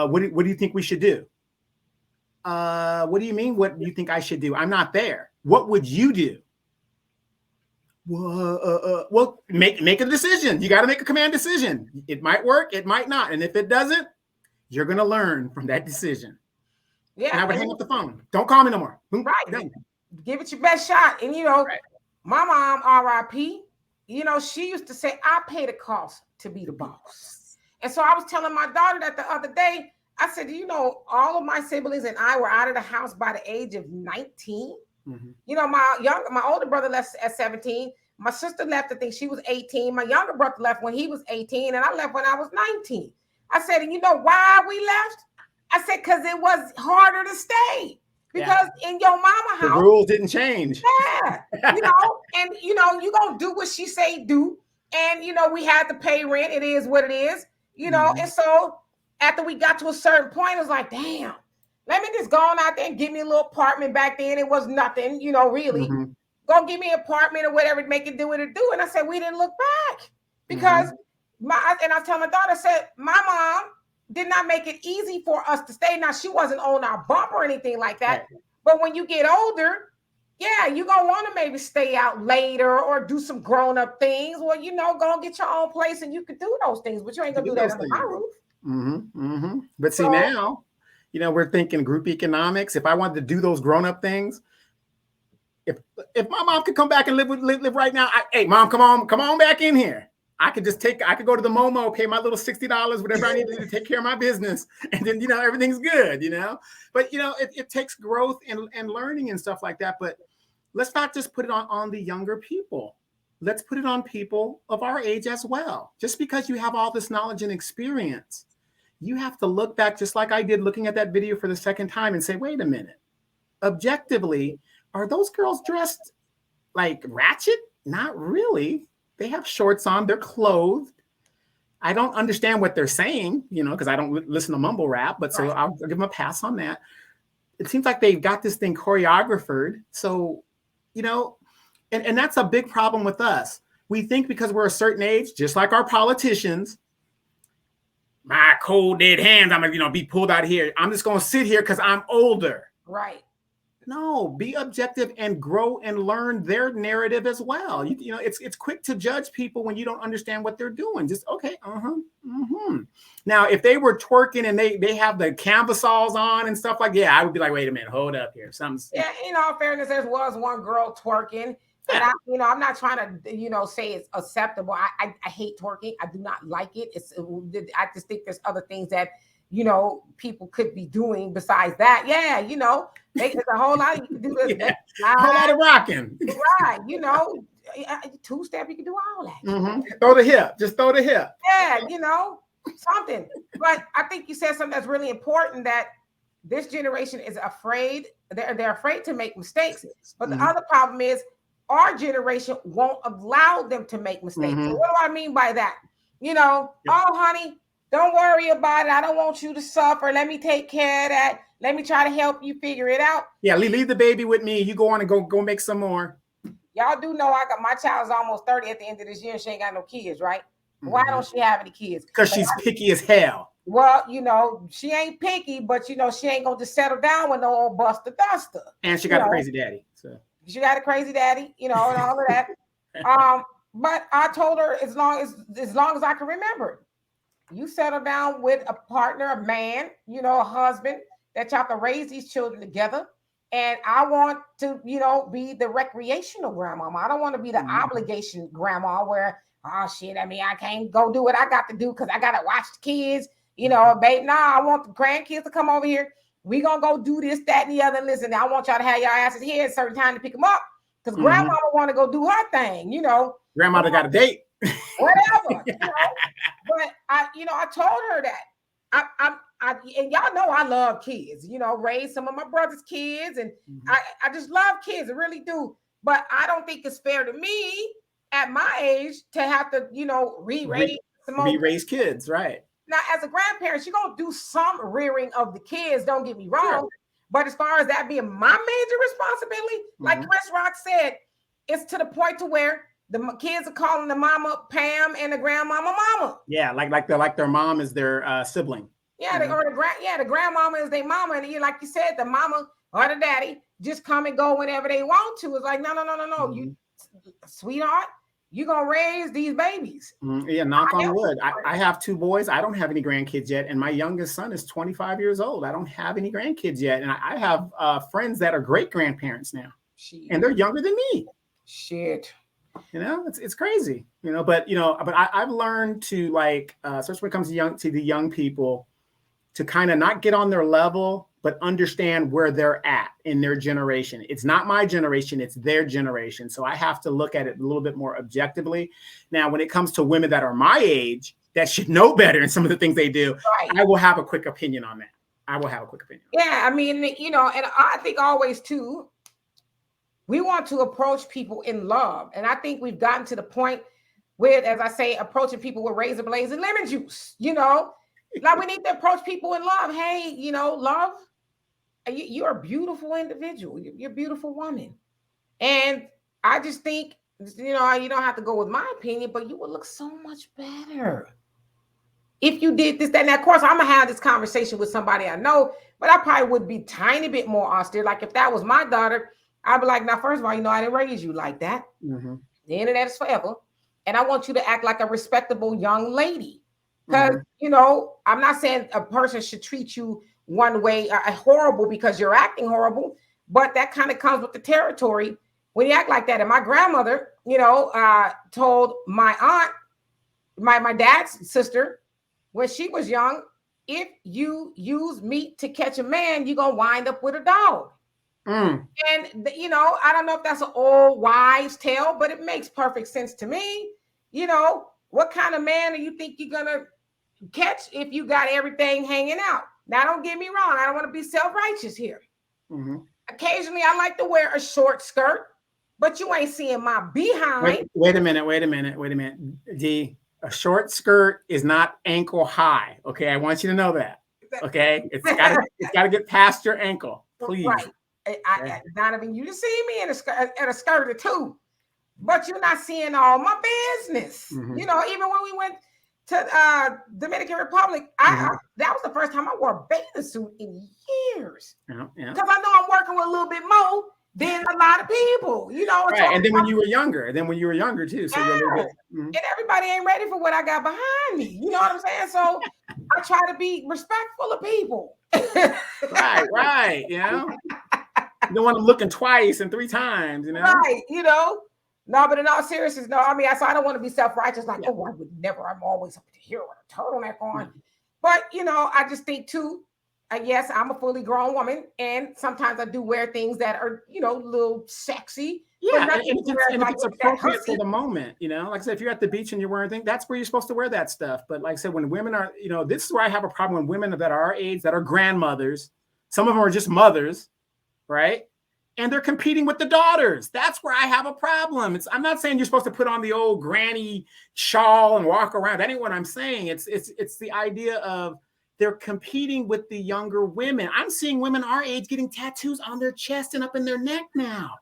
What do you think we should do? What do you mean? What do you think I should do? I'm not there. What would you do? Well, make a decision. You got to make a command decision. It might work. It might not. And if it doesn't, you're going to learn from that decision. Yeah. And I would hang up the phone. Don't call me no more. Right. Done. Give it your best shot. And, my mom, RIP, she used to say, I pay the cost to be the boss. And so I was telling my daughter that the other day, I said, all of my siblings and I were out of the house by the age of 19. My older brother left at 17. My sister left, I think she was 18. My younger brother left when he was 18. And I left when I was 19. I said, and you know why we left? I said, because it was harder to stay. Because in your mama house, the rules didn't change. Yeah. And you're going to do what she say do. And, we had to pay rent. It is what it is, And so after we got to a certain point, it was like, damn, let me just go on out there and give me a little apartment. Back then. It was nothing, really. Go give me an apartment or whatever, make it do what it do. And I said, we didn't look back because and I tell my daughter, I said, my mom did not make it easy for us to stay. Now, she wasn't on our bump or anything like that. Right. But when you get older, you're going to want to maybe stay out later or do some grown-up things. Well, go and get your own place and you could do those things, but you ain't going to do that under my roof. But see, now, we're thinking group economics. If I wanted to do those grown-up things, if my mom could come back and live right now, hey, mom, come on back in here. I could go to the Momo, pay my little $60, whatever I need to do to take care of my business. And then, everything's good, But, it takes growth and learning and stuff like that. But let's not just put it on the younger people. Let's put it on people of our age as well. Just because you have all this knowledge and experience, you have to look back just like I did looking at that video for the second time and say, wait a minute. objectively, are those girls dressed like ratchet? Not really. They have shorts on, they're clothed. I don't understand what they're saying, because I don't listen to mumble rap, but so I'll give them a pass on that. It seems like they've got this thing choreographed. So, and that's a big problem with us. We think because we're a certain age, just like our politicians, my cold dead hands, I'm gonna, be pulled out here. I'm just gonna sit here because I'm older. Right. No, be objective and grow and learn their narrative as well. It's quick to judge people when you don't understand what they're doing. Just okay, Now, if they were twerking and they have the canvasalls on and stuff like, yeah, I would be like, wait a minute, hold up here. Something's in all fairness, there was one girl twerking. And I'm not trying to, say it's acceptable. I hate twerking. I do not like it. I just think there's other things that, people could be doing besides that. Yeah, there's a whole lot you can do. This, a whole lot of rocking. Right, two-step, you can do all that. Mm-hmm. Throw the hip. Just throw the hip. Yeah, something. But I think you said something that's really important, that this generation is afraid. They're afraid to make mistakes. But the other problem is, our generation won't allow them to make mistakes. Mm-hmm. So what do I mean by that? Oh, honey, don't worry about it. I don't want you to suffer. Let me take care of that. Let me try to help you figure it out. Yeah, leave the baby with me. You go on and go make some more. Y'all do know I got my child's almost 30 at the end of this year, and she ain't got no kids, right? Mm-hmm. Why don't she have any kids? Because she's picky as hell. Well, she ain't picky, but she ain't gonna just settle down with no old buster duster. And she got a crazy daddy. So she got a crazy daddy, and all of that. But I told her as long as I can remember, you settle down with a partner, a man, a husband, that y'all can raise these children together. And I want to, be the recreational grandmama. I don't want to be the obligation grandma where, oh shit, I can't go do what I got to do because I gotta watch the kids, babe. Nah, I want the grandkids to come over here. We gonna go do this, that, and the other. Listen, I want y'all to have your asses here at a certain time to pick them up. Because grandma want to go do her thing, Grandmother got a date. Whatever, But I told her that. And y'all know I love kids, raised some of my brother's kids, and I just love kids, I really do. But I don't think it's fair to me at my age to have to, re-raise kids, right? Now, as a grandparent, you're gonna do some rearing of the kids, don't get me wrong. Sure. But as far as that being my major responsibility, like Chris Rock said, it's to the point to where the kids are calling the mama Pam and the grandmama mama. Yeah, like their mom is their sibling. Yeah, the grandmama is their mama, and like you said, the mama or the daddy just come and go whenever they want to. It's like no, you sweetheart, you gonna raise these babies. Yeah, knock on wood. I have 2 boys. I don't have any grandkids yet, and my youngest son is 25 years old. I don't have any grandkids yet, and I have friends that are great grandparents now, and they're younger than me. Shit. It's crazy, but I've learned to especially when it comes to the young people, to kind of not get on their level, but understand where they're at in their generation. It's not my generation, it's their generation. So I have to look at it a little bit more objectively. Now, when it comes to women that are my age, that should know better in some of the things they do, I will have a quick opinion on that. Yeah, and I think always too, we want to approach people in love. And I think we've gotten to the point with, as I say, approaching people with razor blades and lemon juice, Like we need to approach people in love. Hey, love, you're a beautiful individual. You're a beautiful woman. And I just think, you don't have to go with my opinion, but you would look so much better if you did this, that. And of course, I'm going to have this conversation with somebody I know, but I probably would be tiny bit more austere. Like if that was my daughter, I'd be like, now, first of all, I didn't raise you like that. The internet is forever. And I want you to act like a respectable young lady. Because, I'm not saying a person should treat you one way horrible because you're acting horrible, but that kind of comes with the territory when you act like that. And my grandmother, told my aunt, my dad's sister, when she was young, if you use meat to catch a man, you're going to wind up with a dog. And, I don't know if that's an old wives' tale, but it makes perfect sense to me. What kind of man do you think you're going to catch if you got everything hanging out? Now, don't get me wrong. I don't want to be self-righteous here. Occasionally, I like to wear a short skirt, but you ain't seeing my behind. Wait a minute. D, a short skirt is not ankle high. Okay, I want you to know that. Okay, it's gotta get past your ankle, please. Right. Donovan, you see me in a skirt or two, but you're not seeing all my business. Mhm. You know, even when we went to Dominican Republic, that was the first time I wore a bathing suit in years. Yeah. Because I know I'm working with a little bit more than a lot of people. You know, Right. And then when you were younger, too. So you're a little bit. And everybody ain't ready for what I got behind me. You know what I'm saying? So I try to be respectful of people. Right. You know, you don't want them looking twice and 3 times. You know, right? You know, no, but in all seriousness, no. I mean, I don't want to be self-righteous, like, oh, I would never. I'm always up here with a turtleneck on. But you know, I just think too. Yes, I'm a fully grown woman, and sometimes I do wear things that are, you know, a little sexy. Yeah, and if it's appropriate for the moment, you know, like I said, if you're at the beach and you're wearing things, that's where you're supposed to wear that stuff. But like I said, when women are, you know, this is where I have a problem when women that are our age, that are grandmothers, some of them are just mothers, right? And they're competing with the daughters. That's where I have a problem. I'm not saying you're supposed to put on the old granny shawl and walk around. That ain't what I'm saying. It's the idea of they're competing with the younger women. I'm seeing women our age getting tattoos on their chest and up in their neck now.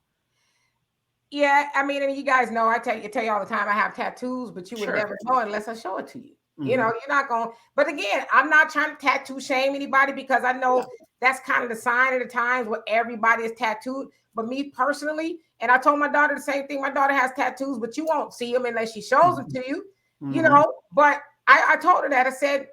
Yeah, I mean, and you guys know I tell you all the time I have tattoos, but you would never know it unless I show it to you. You know, you're not going. But again, I'm not trying to tattoo shame anybody because I know that's kind of the sign of the times where everybody is tattooed. But me personally, and I told my daughter the same thing. My daughter has tattoos, but you won't see them unless she shows them to you. You know, but I told her that. I said,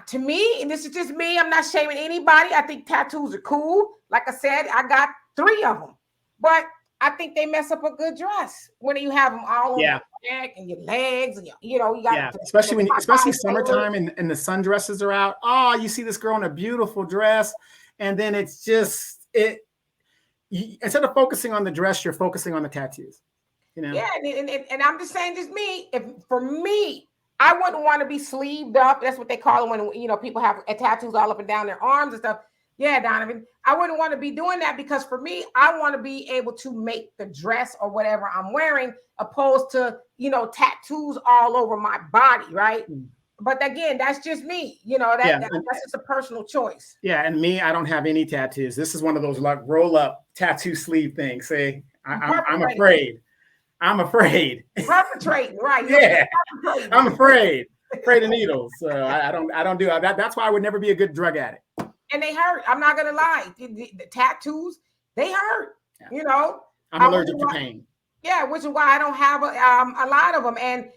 to me, and this is just me, I'm not shaming anybody. I think tattoos are cool. Like I said, I got 3 of them, but I think they mess up a good dress when you have them all on your neck and your legs, and you know, you got especially summertime and the sundresses are out. Oh, you see this girl in a beautiful dress, and then it's just instead of focusing on the dress, you're focusing on the tattoos. You know? Yeah, and I'm just saying, just me. For me, I wouldn't want to be sleeved up. That's what they call it when, you know, people have tattoos all up and down their arms and stuff. Yeah, Donovan, I wouldn't want to be doing that because for me, I want to be able to make the dress or whatever I'm wearing opposed to, you know, tattoos all over my body, right? But again, that's just me. You know, that's just a personal choice. Yeah, and me, I don't have any tattoos. This is one of those like roll up tattoo sleeve things. See, I'm afraid. I'm afraid. Perpetrating, right? Yeah, I'm afraid of needles. So I don't do that. That's why I would never be a good drug addict. And they hurt. I'm not gonna lie. The tattoos, they hurt. Yeah. You know, I'm allergic to pain. Yeah, which is why I don't have a lot of them. And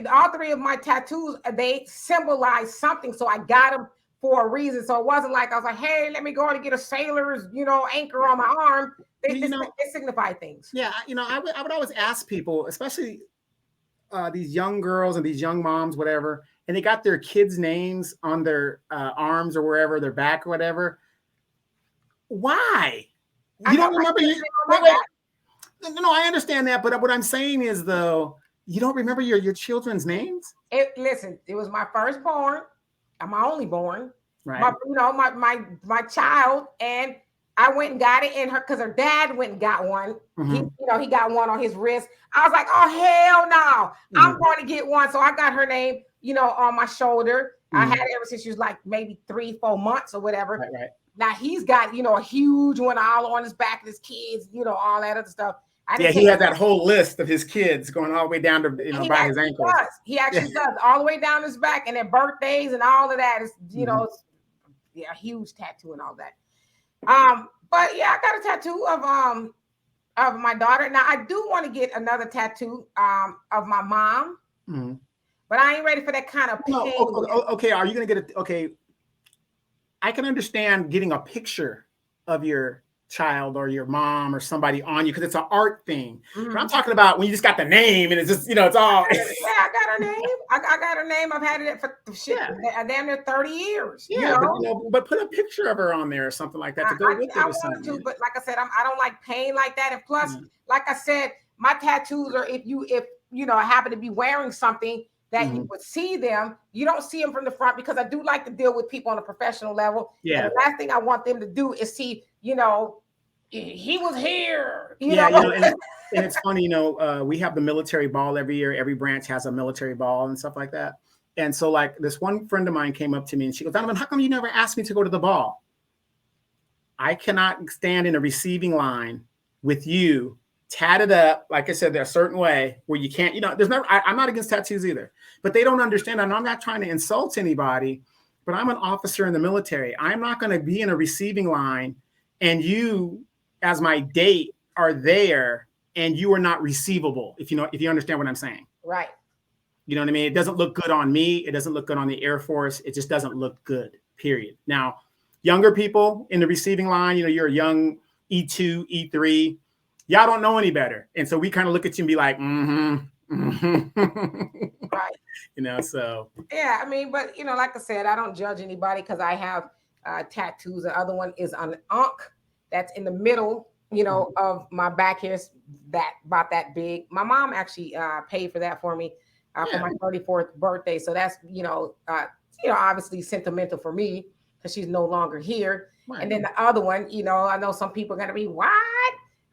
all three of my tattoos, they symbolize something. So I got them for a reason. So it wasn't like I was like, hey, let me go and get a sailor's, you know, anchor on my arm. They signify things. Yeah, you know, I would always ask people, especially these young girls and these young moms, whatever, and they got their kids' names on their arms or wherever, their back or whatever. Why? You don't remember? No, I understand that, but what I'm saying is, though, you don't remember your children's names? Listen, it was my firstborn. I'm my only born. Right. My child, and I went and got it in her because her dad went and got one. He got one on his wrist. I was like, oh hell no, I'm going to get one. So I got her name, you know, on my shoulder. I had it ever since she was like maybe 3-4 months or whatever. Right. Now he's got, you know, a huge one all on his back of his kids, you know, all that other stuff. He had that whole list of his kids going all the way down to, you know, by his ankles. He actually does all the way down his back, and their birthdays and all of that is, you know, a huge tattoo and all that. But yeah, I got a tattoo of my daughter. Now I do want to get another tattoo of my mom, but I ain't ready for that kind of pain. Okay, are you gonna get it? Okay, I can understand getting a picture of your child or your mom or somebody on you because it's an art thing. But I'm talking about when you just got the name and it's just, you know, it's all. Yeah, I got her name. I got her name. I've had it for damn near 30 years. Yeah, but put a picture of her on there or something like that to go with it. I wanted to, but like I said, I don't like pain like that. And plus, like I said, my tattoos are if you know I happen to be wearing something that you would see them, you don't see them from the front because I do like to deal with people on a professional level. Yeah. And the last thing I want them to do is see, you know, he was here. Yeah, and it's funny, we have the military ball every year. Every branch has a military ball and stuff like that. And so like this one friend of mine came up to me and she goes, Donovan, how come you never asked me to go to the ball? I cannot stand in a receiving line with you tatted up, like I said, a certain way where you can't, I'm not against tattoos either, but they don't understand. And I'm not trying to insult anybody, but I'm an officer in the military. I'm not going to be in a receiving line and you as my date are there and you are not receivable. If you understand what I'm saying. Right. You know what I mean? It doesn't look good on me. It doesn't look good on the Air Force. It just doesn't look good, period. Now, younger people in the receiving line, you're a young E2, E3, y'all don't know any better. And so we kind of look at you and be like, right. So. Yeah, I mean, but, like I said, I don't judge anybody because I have tattoos. The other one is an ankh that's in the middle, of my back here, about that big. My mom actually paid for that for me for my 34th birthday. So that's, obviously sentimental for me because she's no longer here. Right. And then the other one, I know some people are going to be, what?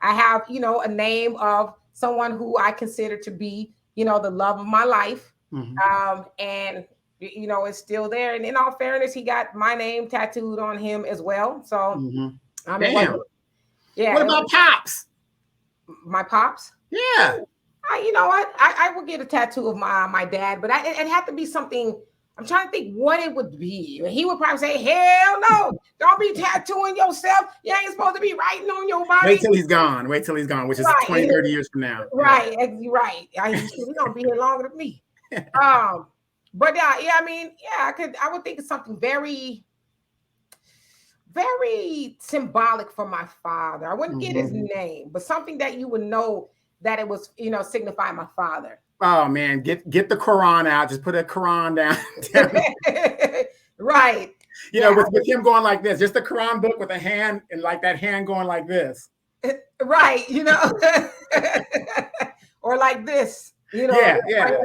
I have, a name of someone who I consider to be, the love of my life. Mm-hmm. And, it's still there. And in all fairness, he got my name tattooed on him as well. So, mm-hmm. Damn. Yeah. What about Pops? My Pops? Yeah. You know what? I would get a tattoo of my dad, but it had to be something. I'm trying to think what it would be. He would probably say, hell no, don't be tattooing yourself. You ain't supposed to be writing on your body. Wait till he's gone, which is 20, 30 years from now. Right, you're right. He's going to be here longer than me. But I mean, I would think it's something very, very symbolic for my father. I wouldn't get his name, but something that you would know that it was, signifying my father. Oh man, get the Quran out. Just put a Quran down. Right. With him going like this, just the Quran book with a hand and like that hand going like this. Right. Or like this. Yeah.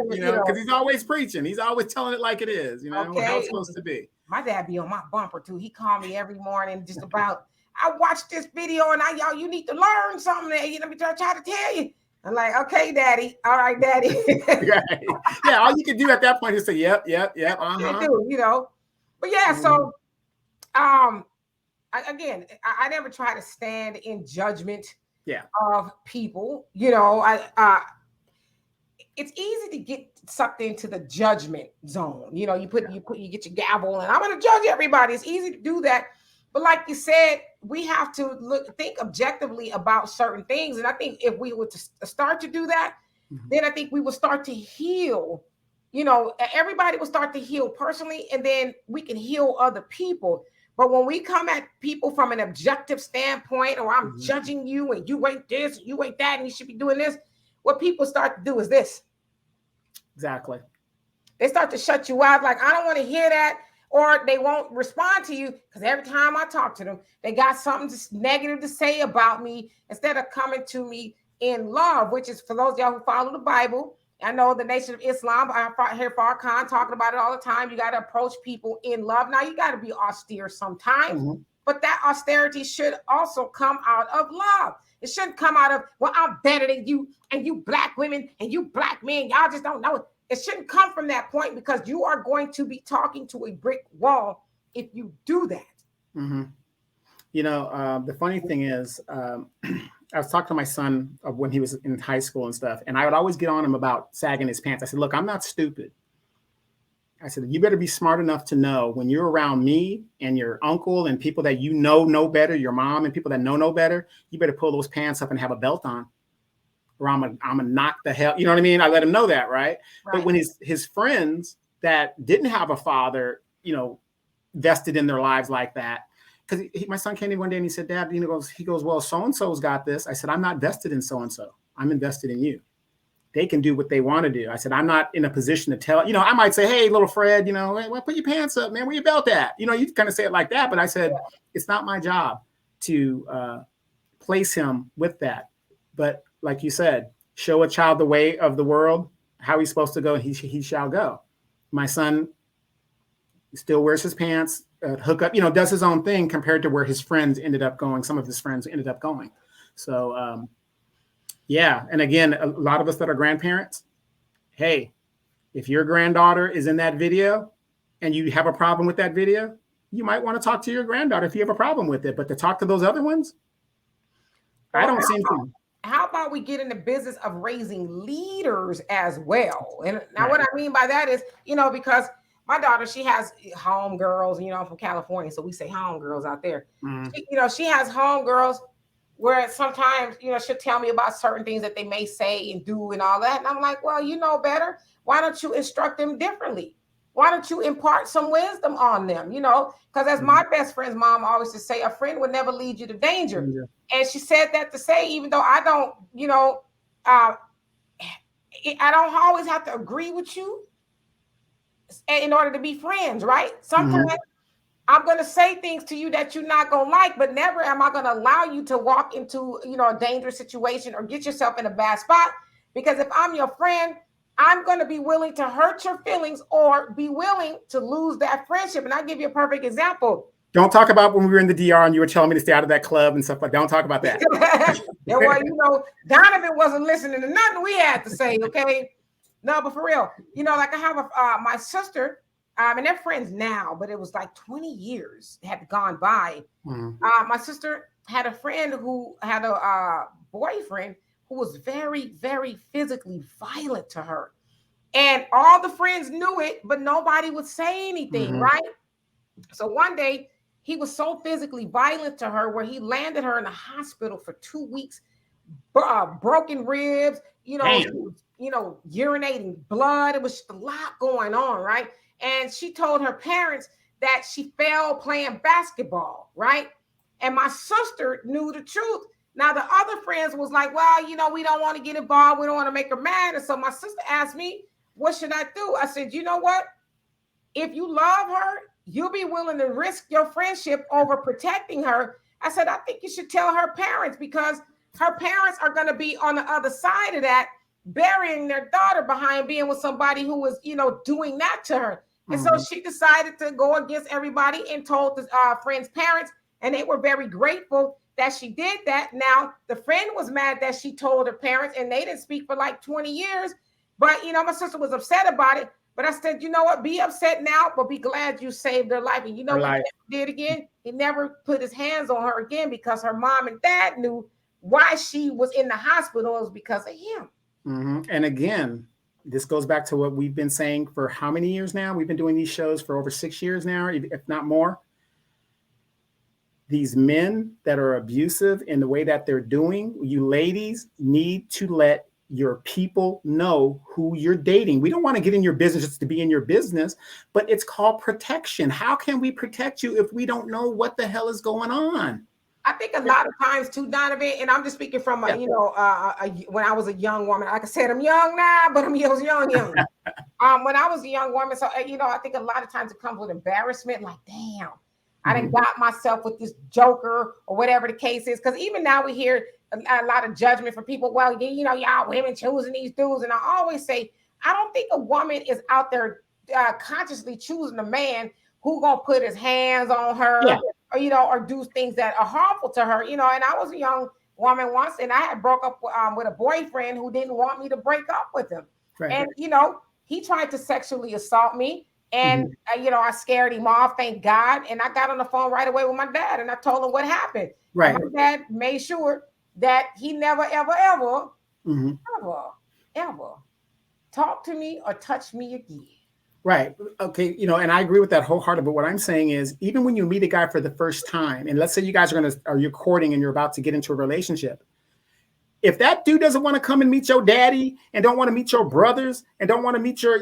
Because he's always preaching. He's always telling it like it is. How it's supposed to be. My dad be on my bumper too. He called me every morning just about. I watched this video and you need to learn something. Let me try to tell you. I'm like, okay, Daddy. All right, Daddy. Right. Yeah, all you can do at that point is say, yep. Uh-huh. Do, But yeah, so I never try to stand in judgment of people. It's easy to get sucked into the judgment zone. You get your gavel and I'm gonna judge everybody. It's easy to do that. But like you said, we have to think objectively about certain things. And I think if we were to start to do that, then I think we will start to heal. Everybody will start to heal personally, and then we can heal other people. But when we come at people from an objective standpoint, or I'm judging you and you ain't this, you ain't that, and you should be doing this, what people start to do is this. Exactly. They start to shut you out. Like, I don't want to hear that. Or they won't respond to you because every time I talk to them, they got something negative to say about me instead of coming to me in love, which is for those of y'all who follow the Bible. I know the Nation of Islam, I hear Farrakhan talking about it all the time. You got to approach people in love. Now, you got to be austere sometimes, but that austerity should also come out of love. It shouldn't come out of, well, I'm better than you and you black women and you black men. Y'all just don't know it. It shouldn't come from that point because you are going to be talking to a brick wall if you do that. Mm-hmm. The funny thing is, I was talking to my son when he was in high school and stuff, and I would always get on him about sagging his pants. I said, look, I'm not stupid. I said, you better be smart enough to know when you're around me and your uncle and people that know better, your mom and people that know better, you better pull those pants up and have a belt on. Or I'm gonna knock the hell, you know what I mean? I let him know that, right? But when his friends that didn't have a father, vested in their lives like that, because my son came in one day and he said, Dad, he goes, well, so-and-so's got this. I said, I'm not vested in so-and-so. I'm invested in you. They can do what they want to do. I said, I'm not in a position to tell, I might say, hey, little Fred, well, put your pants up, man, where your belt at? You kind of say it like that. But I said, it's not my job to place him with that. But like you said, show a child the way of the world, how he's supposed to go, he shall go. My son still wears his pants hook up, does his own thing compared to where his friends ended up going. Some of his friends ended up going. So, yeah. And again, a lot of us that are grandparents, hey, if your granddaughter is in that video and you have a problem with that video, you might want to talk to your granddaughter if you have a problem with it. But to talk to those other ones, I don't see anything. How about we get in the business of raising leaders as well? And now Right. what I mean by that is, because my daughter, she has homegirls, from California. So we say homegirls out there. She has homegirls where sometimes, she'll tell me about certain things that they may say and do and all that. And I'm like, well, you know better. Why don't you instruct them differently? Why don't you impart some wisdom on them? Because as my best friend's mom always used to say, a friend would never lead you to danger. And she said that to say, even though I don't, I don't always have to agree with you in order to be friends, right? Sometimes I'm going to say things to you that you're not going to like, but never am I going to allow you to walk into, a dangerous situation or get yourself in a bad spot. Because if I'm your friend, I'm going to be willing to hurt your feelings or be willing to lose that friendship. And I'll give you a perfect example. Don't talk about when we were in the DR and you were telling me to stay out of that club and stuff like that. Don't talk about that. Yeah, well, Donovan wasn't listening to nothing we had to say, okay? No, but for real, like I have my sister, and they're friends now, but it was like 20 years had gone by. My sister had a friend who had a boyfriend who was very, very physically violent to her. And all the friends knew it, but nobody would say anything, right? So one day, he was so physically violent to her where he landed her in the hospital for 2 weeks, broken ribs, urinating blood. It was just a lot going on, right? And she told her parents that she fell playing basketball, right? And my sister knew the truth. Now, the other friends was like, well, we don't want to get involved. We don't want to make her mad. And so my sister asked me, what should I do? I said, you know what? If you love her, you'll be willing to risk your friendship over protecting her. I said, I think you should tell her parents because her parents are going to be on the other side of that, burying their daughter behind being with somebody who was, doing that to her. And so she decided to go against everybody and told the friend's parents, and they were very grateful that she did that. Now, the friend was mad that she told her parents, and they didn't speak for like 20 years. But, my sister was upset about it. But I said, you know what? Be upset now, but be glad you saved her life. And what he never did again? He never put his hands on her again because her mom and dad knew why she was in the hospital was because of him. And again, this goes back to what we've been saying for how many years now? We've been doing these shows for over 6 years now, if not more. These men that are abusive in the way that they're doing, you ladies need to let your people know who you're dating. We don't want to get in your business just to be in your business, but it's called protection. How can we protect you if we don't know what the hell is going on? I think a lot of times too, Donovan, and I'm just speaking from, when I was a young woman, like I said, I'm young now, but I'm young. When I was a young woman, so, I think a lot of times it comes with embarrassment, like, damn, I done got myself with this joker or whatever the case is. Because even now we hear a lot of judgment from people. Well, y'all women choosing these dudes. And I always say, I don't think a woman is out there consciously choosing a man who gonna put his hands on her or do things that are harmful to her. And I was a young woman once, and I had broke up with a boyfriend who didn't want me to break up with him. Right. And he tried to sexually assault me. And, I scared him off, thank God. And I got on the phone right away with my dad, and I told him what happened. Right. And my dad made sure that he never, ever, ever, ever talk to me or touch me again. Right. Okay. And I agree with that wholeheartedly. But what I'm saying is, even when you meet a guy for the first time, and let's say you guys you're courting and you're about to get into a relationship, if that dude doesn't want to come and meet your daddy and don't want to meet your brothers and don't want to meet your,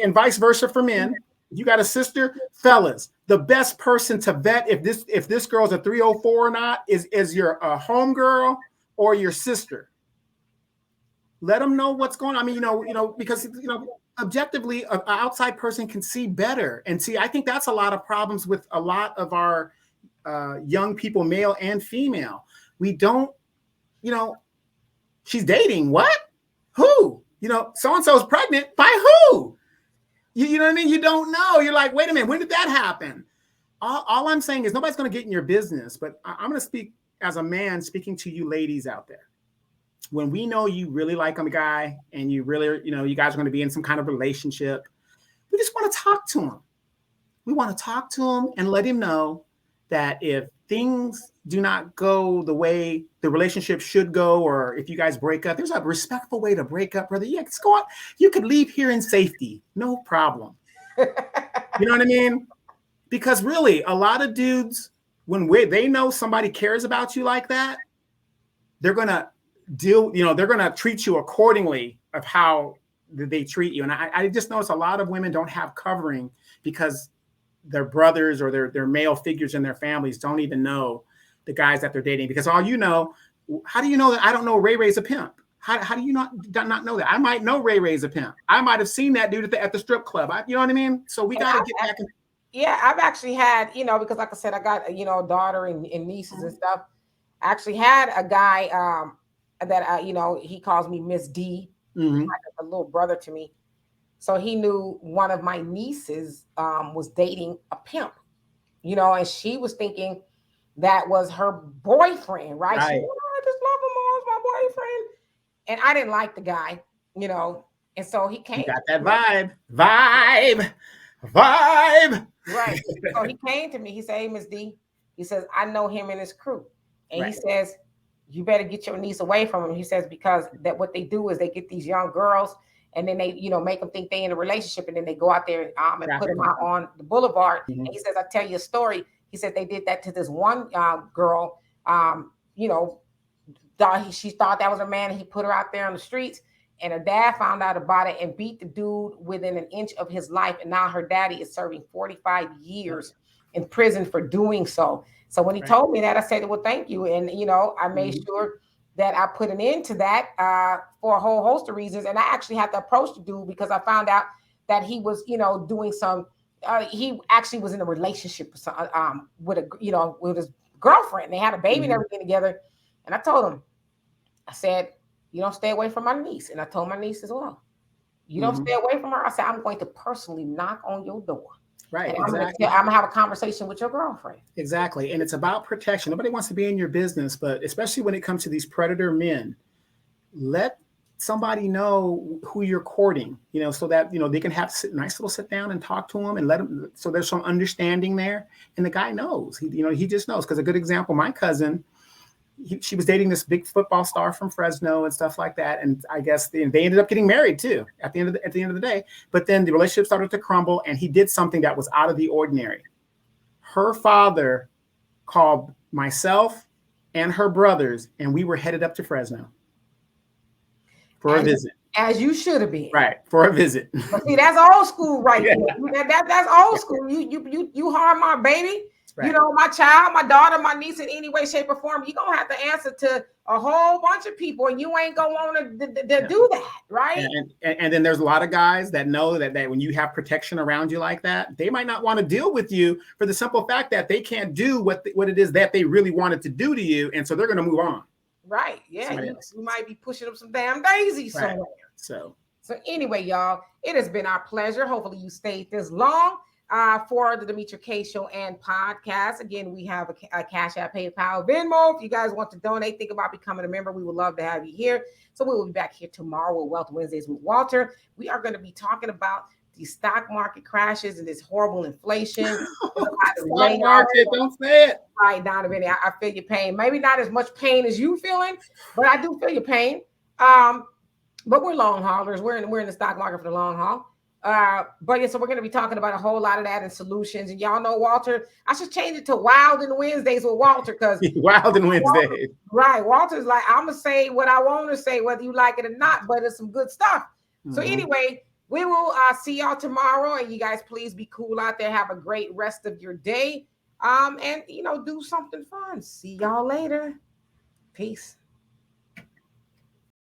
and vice versa for men, you got a sister, fellas, the best person to vet if this girl's a 304 or not is your homegirl or your sister. Let them know what's going on. I mean, because objectively, an outside person can see better. And see, I think that's a lot of problems with a lot of our young people, male and female. We don't, she's dating what? Who? So-and-so is pregnant by who? You know what I mean? You don't know. You're like, wait a minute, when did that happen? all I'm saying is nobody's going to get in your business, but I'm going to speak as a man speaking to you ladies out there. When we know you really like a guy and you really, you guys are going to be in some kind of relationship, we just want to talk to him. We want to talk to him and let him know that if things do not go the way the relationship should go, or if you guys break up, there's a respectful way to break up, brother. Yeah, go on. You could leave here in safety. No problem. You know what I mean? Because really, a lot of dudes, when they know somebody cares about you like that, they're going to they're going to treat you accordingly of how they treat you. And I just notice a lot of women don't have covering because their brothers or their male figures in their families don't even know the guys that they're dating. Because how do you know that I don't know Ray Ray's a pimp? How do you not know that? I might know Ray Ray's a pimp. I might have seen that dude at the strip club. You know what I mean? So we got to get back. Yeah, I've actually had, because like I said, I got, a daughter and nieces and stuff. I actually had a guy that, he calls me Miss D, like a little brother to me. So he knew one of my nieces was dating a pimp, and she was thinking that was her boyfriend, right? She, I just love him, as my boyfriend. And I didn't like the guy, and so he came. You got that vibe. Right. So he came to me. He said, "Hey, Miss D," he says, "I know him and his crew." And he says, "You better get your niece away from him." He says, because that what they do is they get these young girls and then they, make them think they in a relationship, and then they go out there and put them out on the boulevard. And he says, "I'll tell you a story." He said they did that to this one girl. She thought that was her man, and he put her out there on the streets. And her dad found out about it and beat the dude within an inch of his life. And now her daddy is serving 45 years in prison for doing so. So when he told me that, I said, well, thank you. And, I made sure that I put an end to that for a whole host of reasons. And I actually had to approach the dude because I found out that he was, doing some, he actually was in a relationship with his girlfriend. They had a baby and everything together. And I told him, I said, you don't stay away from my niece. And I told my niece as well, you don't stay away from her. I said, I'm going to personally knock on your door. Right. And exactly. I'm going to have a conversation with your girlfriend. Exactly. And it's about protection. Nobody wants to be in your business, but especially when it comes to these predator men, let somebody know who you're courting, so that, they can have nice little sit down and talk to them and let them, so there's some understanding there. And the guy knows, he just knows. Because a good example, my cousin, she was dating this big football star from Fresno and stuff like that. And I guess they ended up getting married too at the end of the day. But then the relationship started to crumble, and he did something that was out of the ordinary. Her father called myself and her brothers, and we were headed up to Fresno for a visit. As you should have been. Right, for a visit. But see, that's old school right there. That's old school. You harm my baby. Right. My child, my daughter, my niece in any way, shape, or form, you're going to have to answer to a whole bunch of people, and you ain't going to want to do that, right? And then there's a lot of guys that know that when you have protection around you like that, they might not want to deal with you for the simple fact that they can't do what it is that they really wanted to do to you, and so they're going to move on. Right, yeah. You might be pushing them some damn daisies somewhere. So anyway, y'all, it has been our pleasure. Hopefully you stayed this long. For the Demetra K Show and podcast. Again, we have a Cash App, PayPal, Venmo. If you guys want to donate, think about becoming a member. We would love to have you here. So we will be back here tomorrow with Wealth Wednesdays with Walter. We are going to be talking about the stock market crashes and this horrible inflation. Stock market, don't say it. All right, Donovan, I feel your pain. Maybe not as much pain as you feeling, but I do feel your pain. But we're long haulers. We're in the stock market for the long haul. But yeah, so we're going to be talking about a whole lot of that and solutions. And y'all know Walter, I should change it to Wild and Wednesdays with Walter, because Wild and Wednesdays. Right. Walter's like, I'm going to say what I want to say, whether you like it or not, but it's some good stuff. So anyway, we will see y'all tomorrow, and you guys please be cool out there. Have a great rest of your day. And do something fun. See y'all later. Peace.